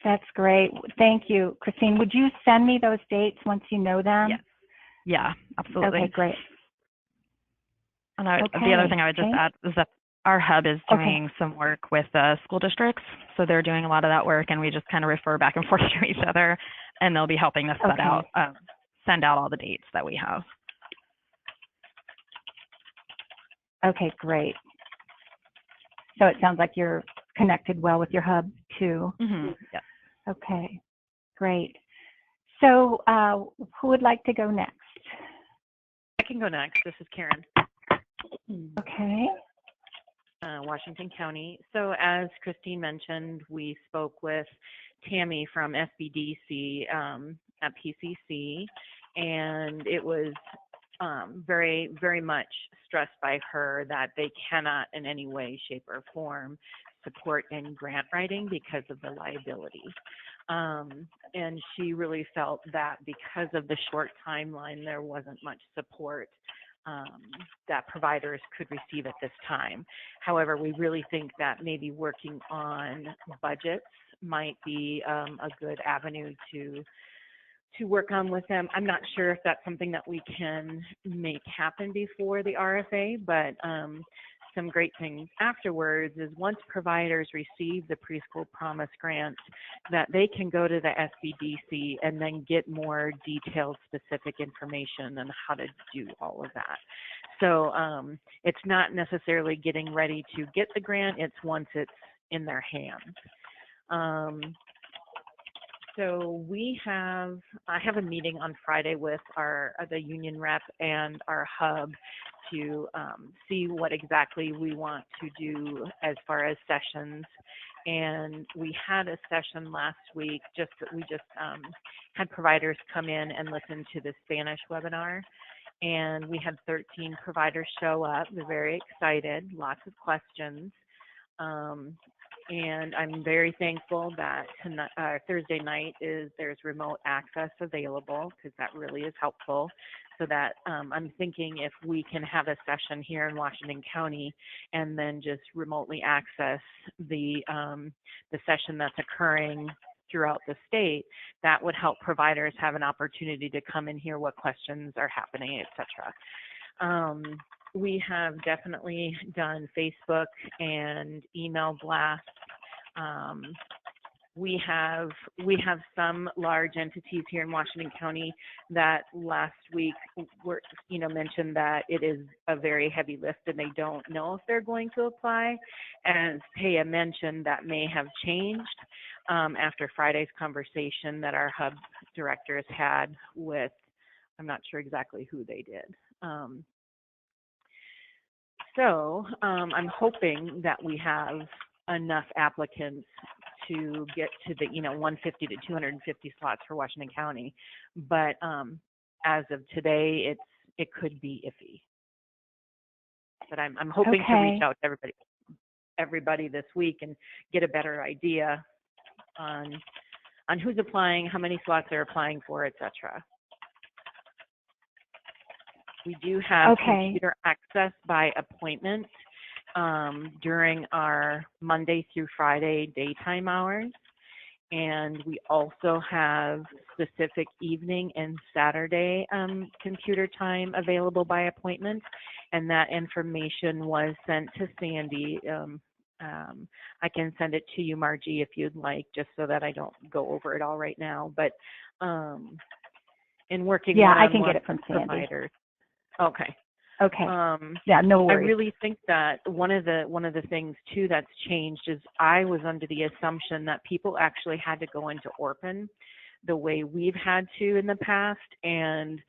That's great. Thank you, Christine. Would you send me those dates once you know them? Yes. Yeah, absolutely. Okay, great. And the other thing I would just add is that our hub is doing some work with school districts. So they're doing a lot of that work, and we just kind of refer back and forth to each other, and they'll be helping us send out all the dates that we have. Okay, great. So it sounds like you're connected well with your hub too. Mm-hmm. Yeah. Okay, great. So who would like to go next? I can go next. This is Karen. Okay. Washington County. So as Christine mentioned, we spoke with Tammy from SBDC at PCC, and it was very, very much stressed by her that they cannot in any way, shape, or form support in grant writing because of the liability. And she really felt that because of the short timeline, there wasn't much support that providers could receive at this time. However, we really think that maybe working on budgets might be a good avenue to work on with them. I'm not sure if that's something that we can make happen before the RFA, but some great things afterwards is once providers receive the Preschool Promise grant, that they can go to the SBDC and then get more detailed, specific information on how to do all of that. So it's not necessarily getting ready to get the grant, it's once it's in their hands. So I have a meeting on Friday with the union rep and our hub to see what exactly we want to do as far as sessions. And we had a session last week, we just had providers come in and listen to the Spanish webinar. And we had 13 providers show up. They're very excited, lots of questions. And I'm very thankful that Thursday night there's remote access available, because that really is helpful. So that I'm thinking if we can have a session here in Washington County and then just remotely access the session that's occurring throughout the state, that would help providers have an opportunity to come and hear what questions are happening, et cetera. We have definitely done Facebook and email blasts. We have some large entities here in Washington County that last week mentioned that it is a very heavy lift and they don't know if they're going to apply. As Taya mentioned, that may have changed after Friday's conversation that our hub directors had with, I'm not sure exactly who they did. So I'm hoping that we have enough applicants to get to the 150 to 250 slots for Washington County, but as of today, it could be iffy. But I'm hoping to reach out to everybody this week and get a better idea on who's applying, how many slots they're applying for, etc. We do have computer access by appointment during our Monday through Friday daytime hours. And we also have specific evening and Saturday computer time available by appointment. And that information was sent to Sandy. I can send it to you, Margie, if you'd like, just so that I don't go over it all right now. But in working I can get it from Sandy. Providers. Okay. Yeah, no worries. I really think that one of the things too that's changed is I was under the assumption that people actually had to go into Orphan the way we've had to in the past, and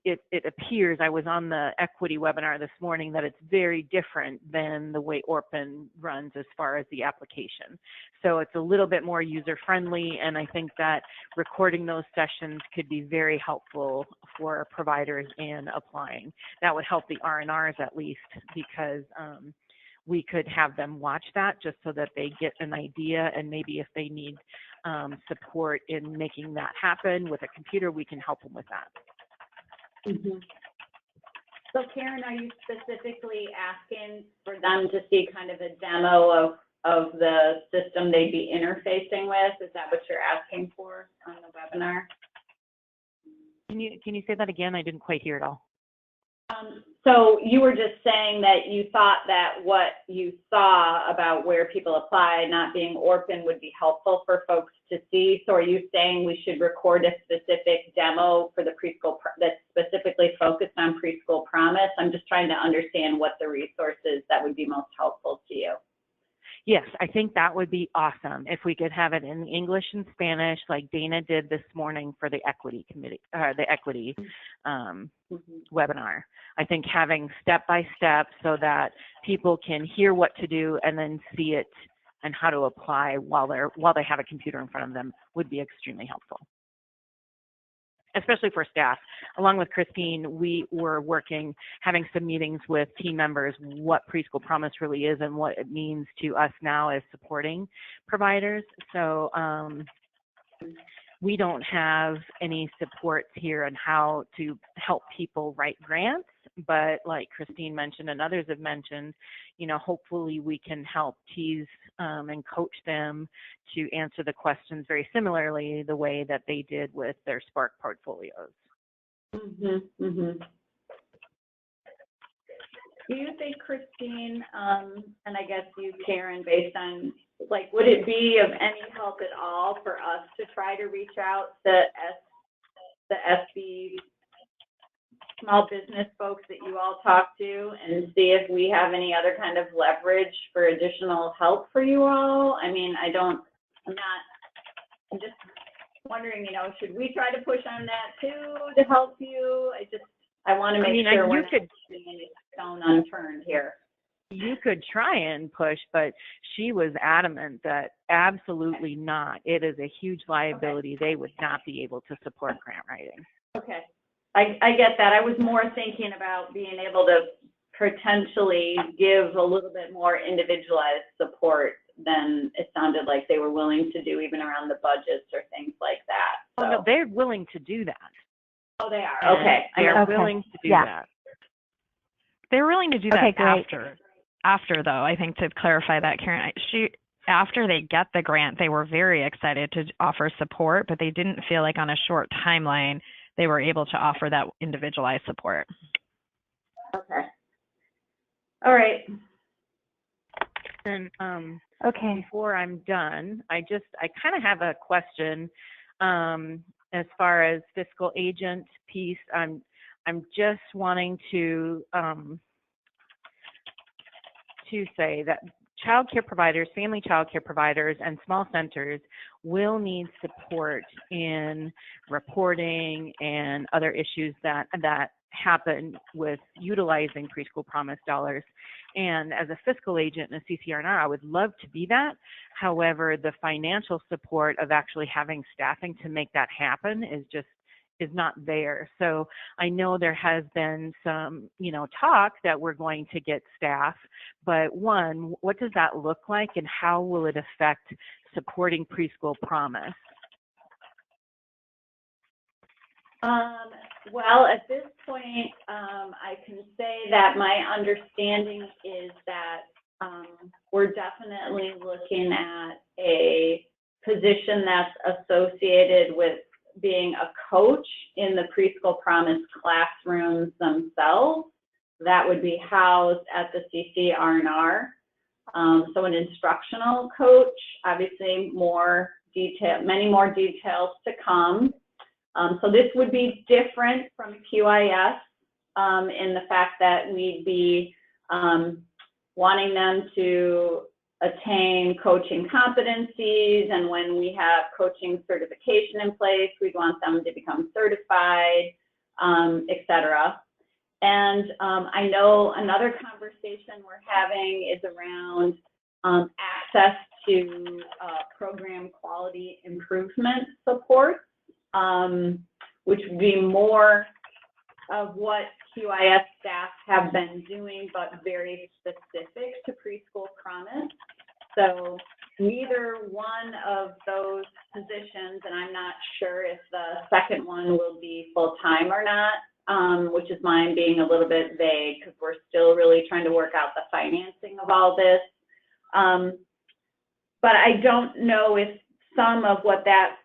it appears, I was on the equity webinar this morning, that it's very different than the way Orphan runs as far as the application. So it's a little bit more user friendly, and I think that recording those sessions could be very helpful for providers in applying. That would help the R&Rs at least, because we could have them watch that just so that they get an idea, and maybe if they need support in making that happen with a computer, we can help them with that. Mm-hmm. So Karen, are you specifically asking for them to see kind of a demo of the system they'd be interfacing with? Is that what you're asking for on the webinar? Can you say that again? I didn't quite hear it all. So you were just saying that you thought that what you saw about where people apply not being Orphan would be helpful for folks to see. So are you saying we should record a specific demo for the preschool that's specifically focused on Preschool Promise? I'm just trying to understand what the resources that would be most helpful to you. yes, I think that would be awesome if we could have it in English and Spanish, like Dana did this morning for the equity committee, the equity webinar. I think having step by step so that people can hear what to do and then see it and how to apply while they have a computer in front of them would be extremely helpful, especially for staff. Along with Christine, we were having some meetings with team members, what Preschool Promise really is and what it means to us now as supporting providers. So we don't have any supports here on how to help people write grants, but like Christine mentioned and others have mentioned, you know, hopefully we can help tease and coach them to answer the questions very similarly the way that they did with their Spark portfolios. Do you think, Christine, and I guess you, Karen, based on, like, would it be of any help at all for us to try to reach out to the SB small business folks that you all talk to and see if we have any other kind of leverage for additional help for you all? I mean, I'm just wondering, you know, should we try to push on that too to help you? I want to make sure we're not leaving any stone unturned here. You could try and push, but she was adamant that absolutely not. It is a huge liability. They would not be able to support grant writing. Okay. I get that. I was more thinking about being able to potentially give a little bit more individualized support than it sounded like they were willing to do, even around the budgets or things like that. So. Oh, no, they're willing to do that. Oh, they are. Okay. They're willing to do that. They're willing to do that after, though, I think, to clarify that, Karen. After they get the grant, they were very excited to offer support, but they didn't feel like on a short timeline they were able to offer that individualized support. Okay. All right. And before I'm done, I kind of have a question as far as fiscal agent piece. I'm just wanting to say that child care providers, family child care providers, and small centers will need support in reporting and other issues that happen with utilizing Preschool Promise dollars. And as a fiscal agent and a CCRNR, I would love to be that. However, the financial support of actually having staffing to make that happen is not there. So I know there has been some, talk that we're going to get staff, but one, what does that look like and how will it affect supporting Preschool Promise? Well, at this point, I can say that my understanding is that we're definitely looking at a position that's associated with being a coach in the Preschool Promise classrooms themselves. That would be housed at the CCRNR. So an instructional coach, obviously many more details to come. So this would be different from QIS in the fact that we'd be wanting them to attain coaching competencies, and when we have coaching certification in place, we'd want them to become certified, et cetera. And I know another conversation we're having is around access to program quality improvement support, which would be more of what QIS staff have been doing, but very specific to Preschool Promise. So neither one of those positions, and I'm not sure if the second one will be full-time or not, which is mine being a little bit vague because we're still really trying to work out the financing of all this. But I don't know if some of what that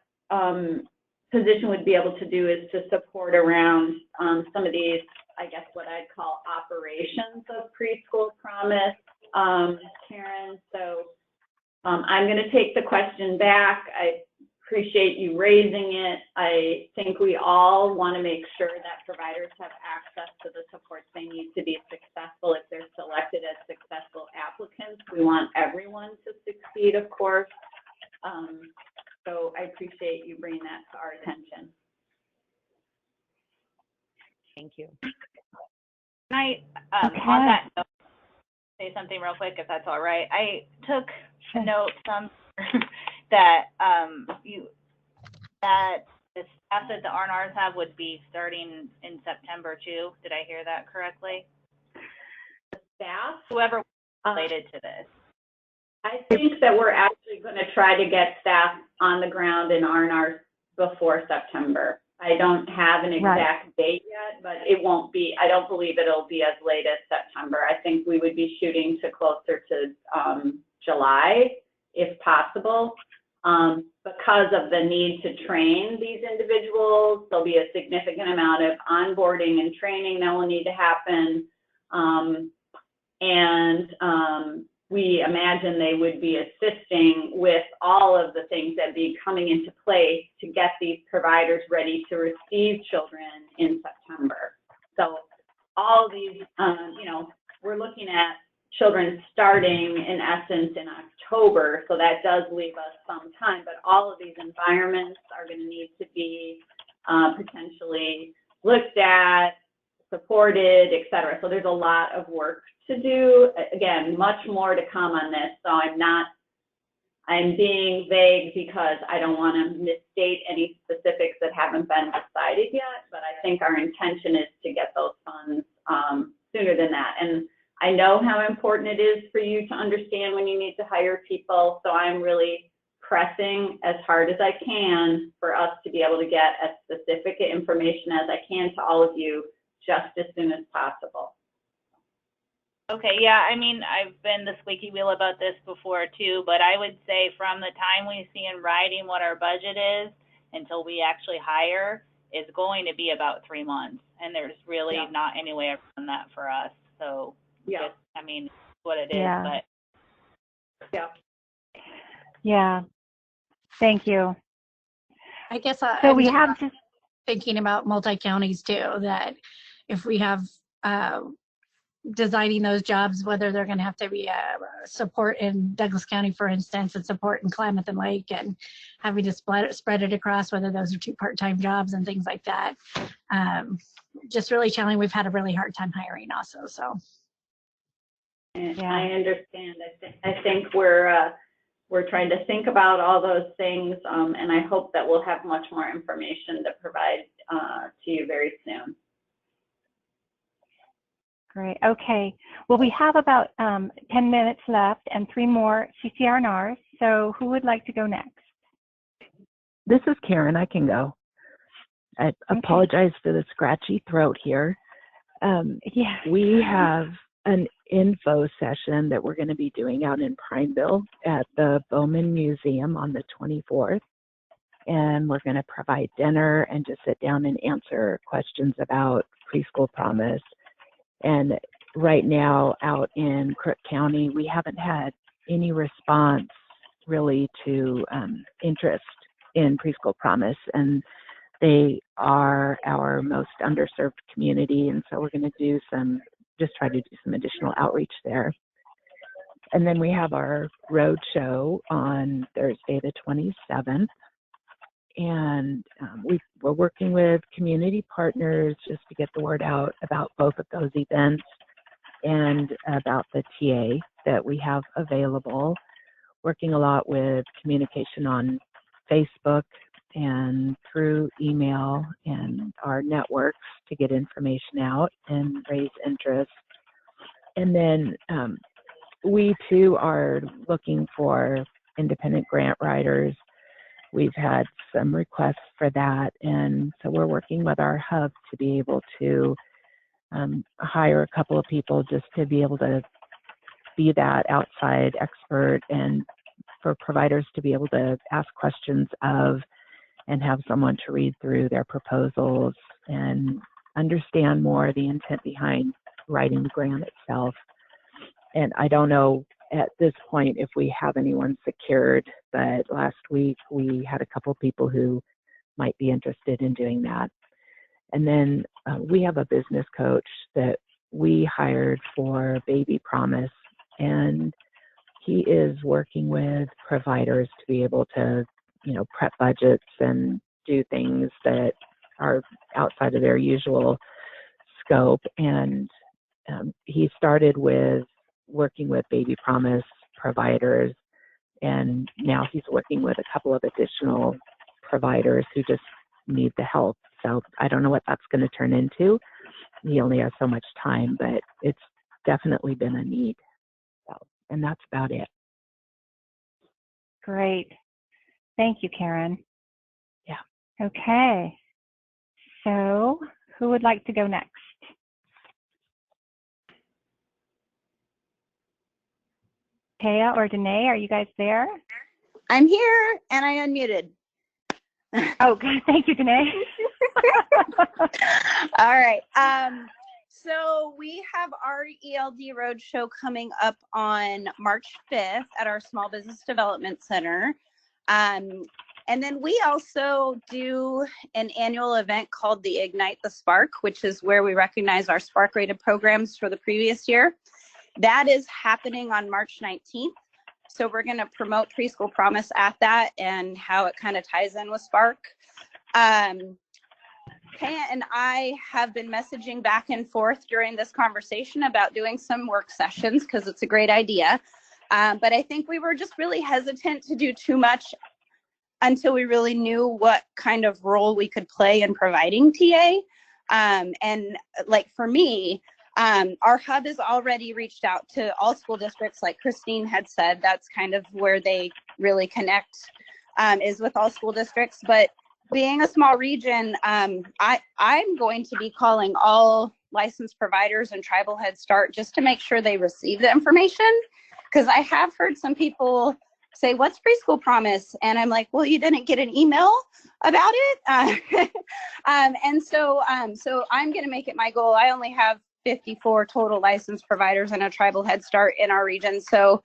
position would be able to do is to support around some of these, I guess what I'd call operations of Preschool Promise, Karen. So I'm going to take the question back. I appreciate you raising it. I think we all want to make sure that providers have access to the supports they need to be successful if they're selected as successful applicants. We want everyone to seat, of course. So I appreciate you bringing that to our attention. Thank you. Can I, on that note, say something real quick, if that's all right? I took a note that that the staff that the R&Rs have would be starting in September too. Did I hear that correctly? The staff? Whoever related to this. I think that we're actually going to try to get staff on the ground in R&Rs before September. I don't have an exact date yet, but it won't be, I don't believe it'll be as late as September. I think we would be shooting to closer to July, if possible. Because of the need to train these individuals, there'll be a significant amount of onboarding and training that will need to happen. We imagine they would be assisting with all of the things that be coming into place to get these providers ready to receive children in September. So all these, you know, we're looking at children starting in essence in October, so that does leave us some time, but all of these environments are going to need to be potentially looked at, supported, et cetera. So there's a lot of work to do. Again, much more to come on this, so I'm being vague because I don't want to misstate any specifics that haven't been decided yet, but I think our intention is to get those funds sooner than that. And I know how important it is for you to understand when you need to hire people, so I'm really pressing as hard as I can for us to be able to get as specific information as I can to all of you just as soon as possible. Okay, yeah, I mean, I've been the squeaky wheel about this before too, but I would say from the time we see in writing what our budget is until we actually hire is going to be about 3 months. And there's really not any way around that for us. So, just, I mean, it's what it is, but. Yeah. Thank you. I guess so we have just thinking about multi-counties too, that if we have designing those jobs, whether they're going to have to be support in Douglas County, for instance, and support in Klamath and Lake, and having to spread it across, whether those are 2 part-time jobs and things like that. Just really challenging. We've had a really hard time hiring also. So. I understand. I think we're trying to think about all those things, and I hope that we'll have much more information to provide to you very soon. Great. Okay. Well, we have about 10 minutes left and 3 more CCR&Rs. So who would like to go next? This is Karen. I can go. I apologize for the scratchy throat here. We have an info session that we're going to be doing out in Prineville at the Bowman Museum on the 24th. And we're going to provide dinner and just sit down and answer questions about Preschool Promise. And right now out in Crook County, we haven't had any response really to interest in Preschool Promise. And they are our most underserved community. And so we're going to just try to do some additional outreach there. And then we have our road show on Thursday, the 27th. And we're working with community partners just to get the word out about both of those events and about the TA that we have available. Working a lot with communication on Facebook and through email and our networks to get information out and raise interest. And then we too are looking for independent grant writers. We've had some requests for that, and so we're working with our hub to be able to hire a couple of people just to be able to be that outside expert and for providers to be able to ask questions of and have someone to read through their proposals and understand more the intent behind writing the grant itself. And I don't know at this point if we have anyone secured, but last week we had a couple people who might be interested in doing that. And then we have a business coach that we hired for Baby Promise, and he is working with providers to be able to, prep budgets and do things that are outside of their usual scope. And he started with working with Baby Promise providers, and now he's working with a couple of additional providers who just need the help. So I don't know what that's going to turn into. He only has so much time, but it's definitely been a need. So, and that's about it. Great. Thank you, Karen. Yeah. Okay. So who would like to go next? Taya or Danae, are you guys there? I'm here and I unmuted. Okay, thank you, Danae. All right. So we have our ELD Roadshow coming up on March 5th at our Small Business Development Center. And then we also do an annual event called the Ignite the Spark, which is where we recognize our Spark rated programs for the previous year. That is happening on March 19th. So we're going to promote Preschool Promise at that and how it kind of ties in with Spark. Taya and I have been messaging back and forth during this conversation about doing some work sessions because it's a great idea. But I think we were just really hesitant to do too much until we really knew what kind of role we could play in providing TA. And like for me, our hub has already reached out to all school districts, like Christine had said. That's kind of where they really connect, is with all school districts. But being a small region, I'm going to be calling all licensed providers and tribal Head Start just to make sure they receive the information. Because I have heard some people say, what's Preschool Promise? And I'm like, well, you didn't get an email about it. And so I'm going to make it my goal. I only have 54 total licensed providers and a tribal Head Start in our region. So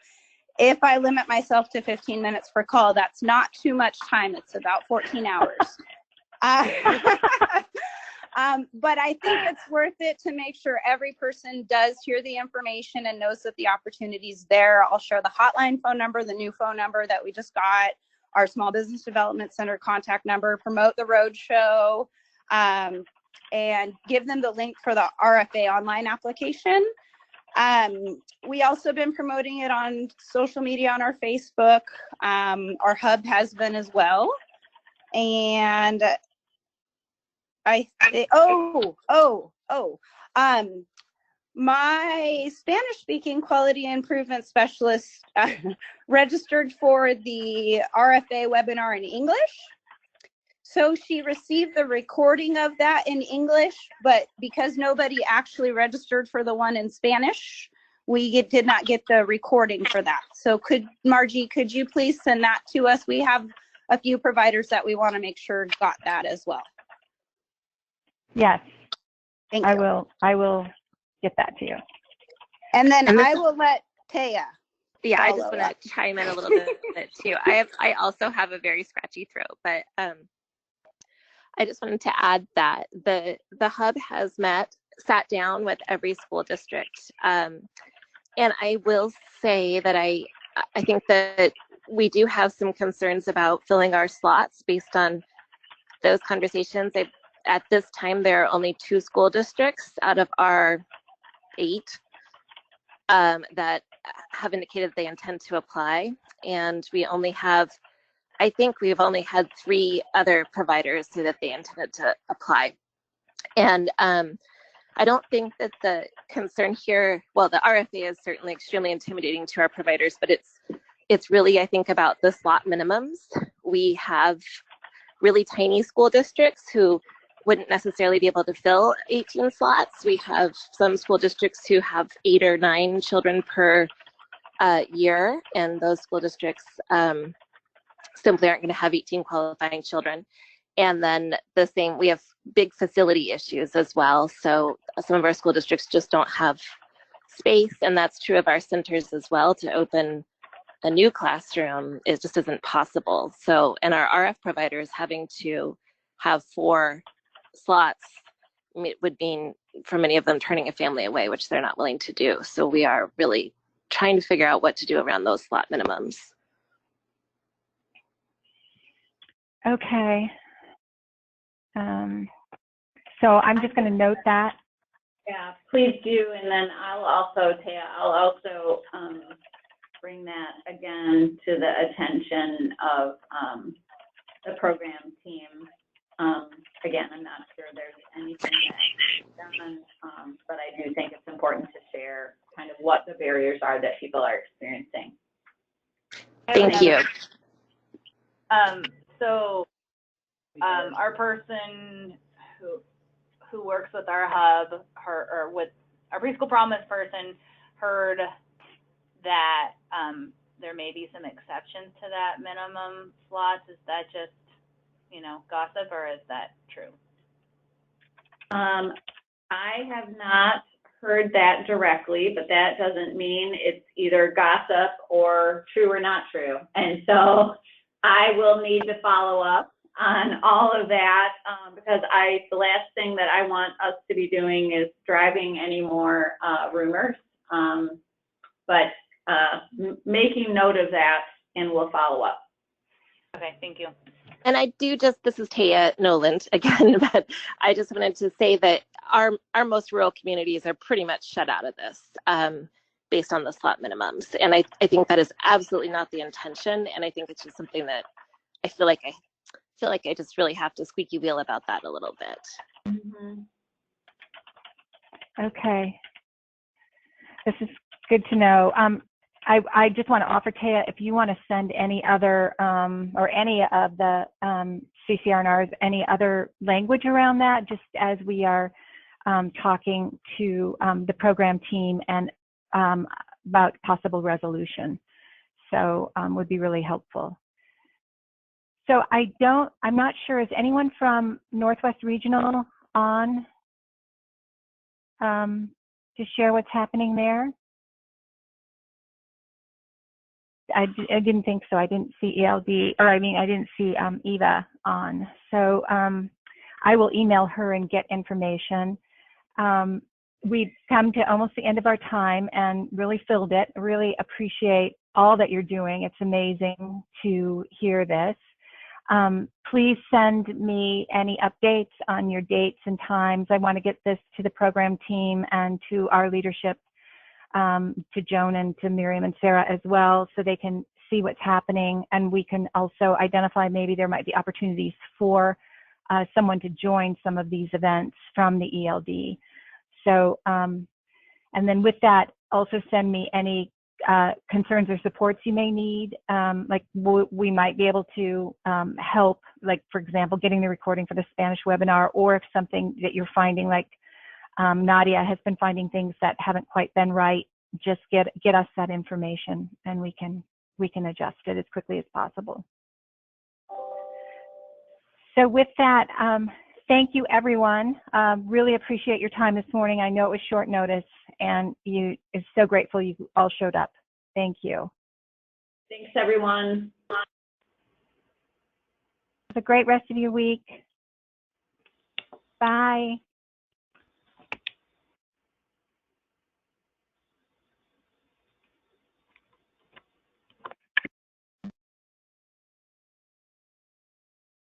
if I limit myself to 15 minutes per call, that's not too much time. It's about 14 hours. But I think it's worth it to make sure every person does hear the information and knows that the opportunity is there. I'll share the hotline phone number, the new phone number that we just got, our Small Business Development Center contact number, promote the roadshow, and give them the link for the RFA online application. We also been promoting it on social media on our Facebook. Our hub has been as well. And my Spanish speaking quality improvement specialist registered for the RFA webinar in English. So she received the recording of that in English, but because nobody actually registered for the one in Spanish, we did not get the recording for that. So Margie, could you please send that to us? We have a few providers that we want to make sure got that as well. Yes, Thank I you. I will get that to you. And then I will let Taya. Yeah, I just want to chime in a little bit too. I also have a very scratchy throat, but I just wanted to add that the hub has sat down with every school district, and I will say that I think that we do have some concerns about filling our slots based on those conversations. At this time, there are only 2 school districts out of our 8 that have indicated they intend to apply, and we only have, I think we've only had 3 other providers say that they intended to apply. And I don't think that the concern here, well, the RFA is certainly extremely intimidating to our providers, but it's really, I think, about the slot minimums. We have really tiny school districts who wouldn't necessarily be able to fill 18 slots. We have some school districts who have 8 or 9 children per year, and those school districts simply aren't going to have 18 qualifying children. And then the same, we have big facility issues as well. So some of our school districts just don't have space, and that's true of our centers as well. To open a new classroom, it just isn't possible. So, and our RF providers having to have 4 slots would mean for many of them turning a family away, which they're not willing to do. So we are really trying to figure out what to do around those slot minimums. Okay. So I'm just going to note that. Yeah, please do. And then I'll also, Taya, I'll also bring that again to the attention of the program team. Again, I'm not sure there's anything that's done, but I do think it's important to share kind of what the barriers are that people are experiencing. Thank you. So our person who works with our hub, or with our preschool promise person, heard that there may be some exceptions to that minimum slots. Is that just, you know, gossip, or is that true? I have not heard that directly, but that doesn't mean it's either gossip or true or not true. And so I will need to follow up on all of that, because the last thing that I want us to be doing is driving any more rumors. But making note of that, and we'll follow up. Okay, thank you. And I do this is Taya Noland again, but I just wanted to say that our most rural communities are pretty much shut out of this based on the slot minimums. And I think that is absolutely not the intention. And I think it's just something that I feel like I just really have to squeaky wheel about that a little bit. Mm-hmm. Okay. This is good to know. I just want to offer, Taya, if you want to send any other or any of the CCRNRs, any other language around that, just as we are talking to the program team and about possible resolution. So would be really helpful. So I'm not sure, is anyone from Northwest Regional on to share what's happening there? I didn't think so. I didn't see ELD, or I didn't see Eva on. So I will email her and get information. We've come to almost the end of our time and really filled it. Really appreciate all that you're doing. It's amazing to hear this. Please send me any updates on your dates and times. I want to get this to the program team and to our leadership, to Joan and to Miriam and Sarah as well, so they can see what's happening, and we can also identify maybe there might be opportunities for someone to join some of these events from the ELD. So, and then with that, also send me any concerns or supports you may need. Like we might be able to help, like for example, getting the recording for the Spanish webinar, or if something that you're finding, like Nadia has been finding things that haven't quite been right, just get us that information and we can adjust it as quickly as possible. So with that, thank you everyone. Really appreciate your time this morning. I know it was short notice and I'm so grateful you all showed up. Thank you. Thanks everyone. Have a great rest of your week. Bye.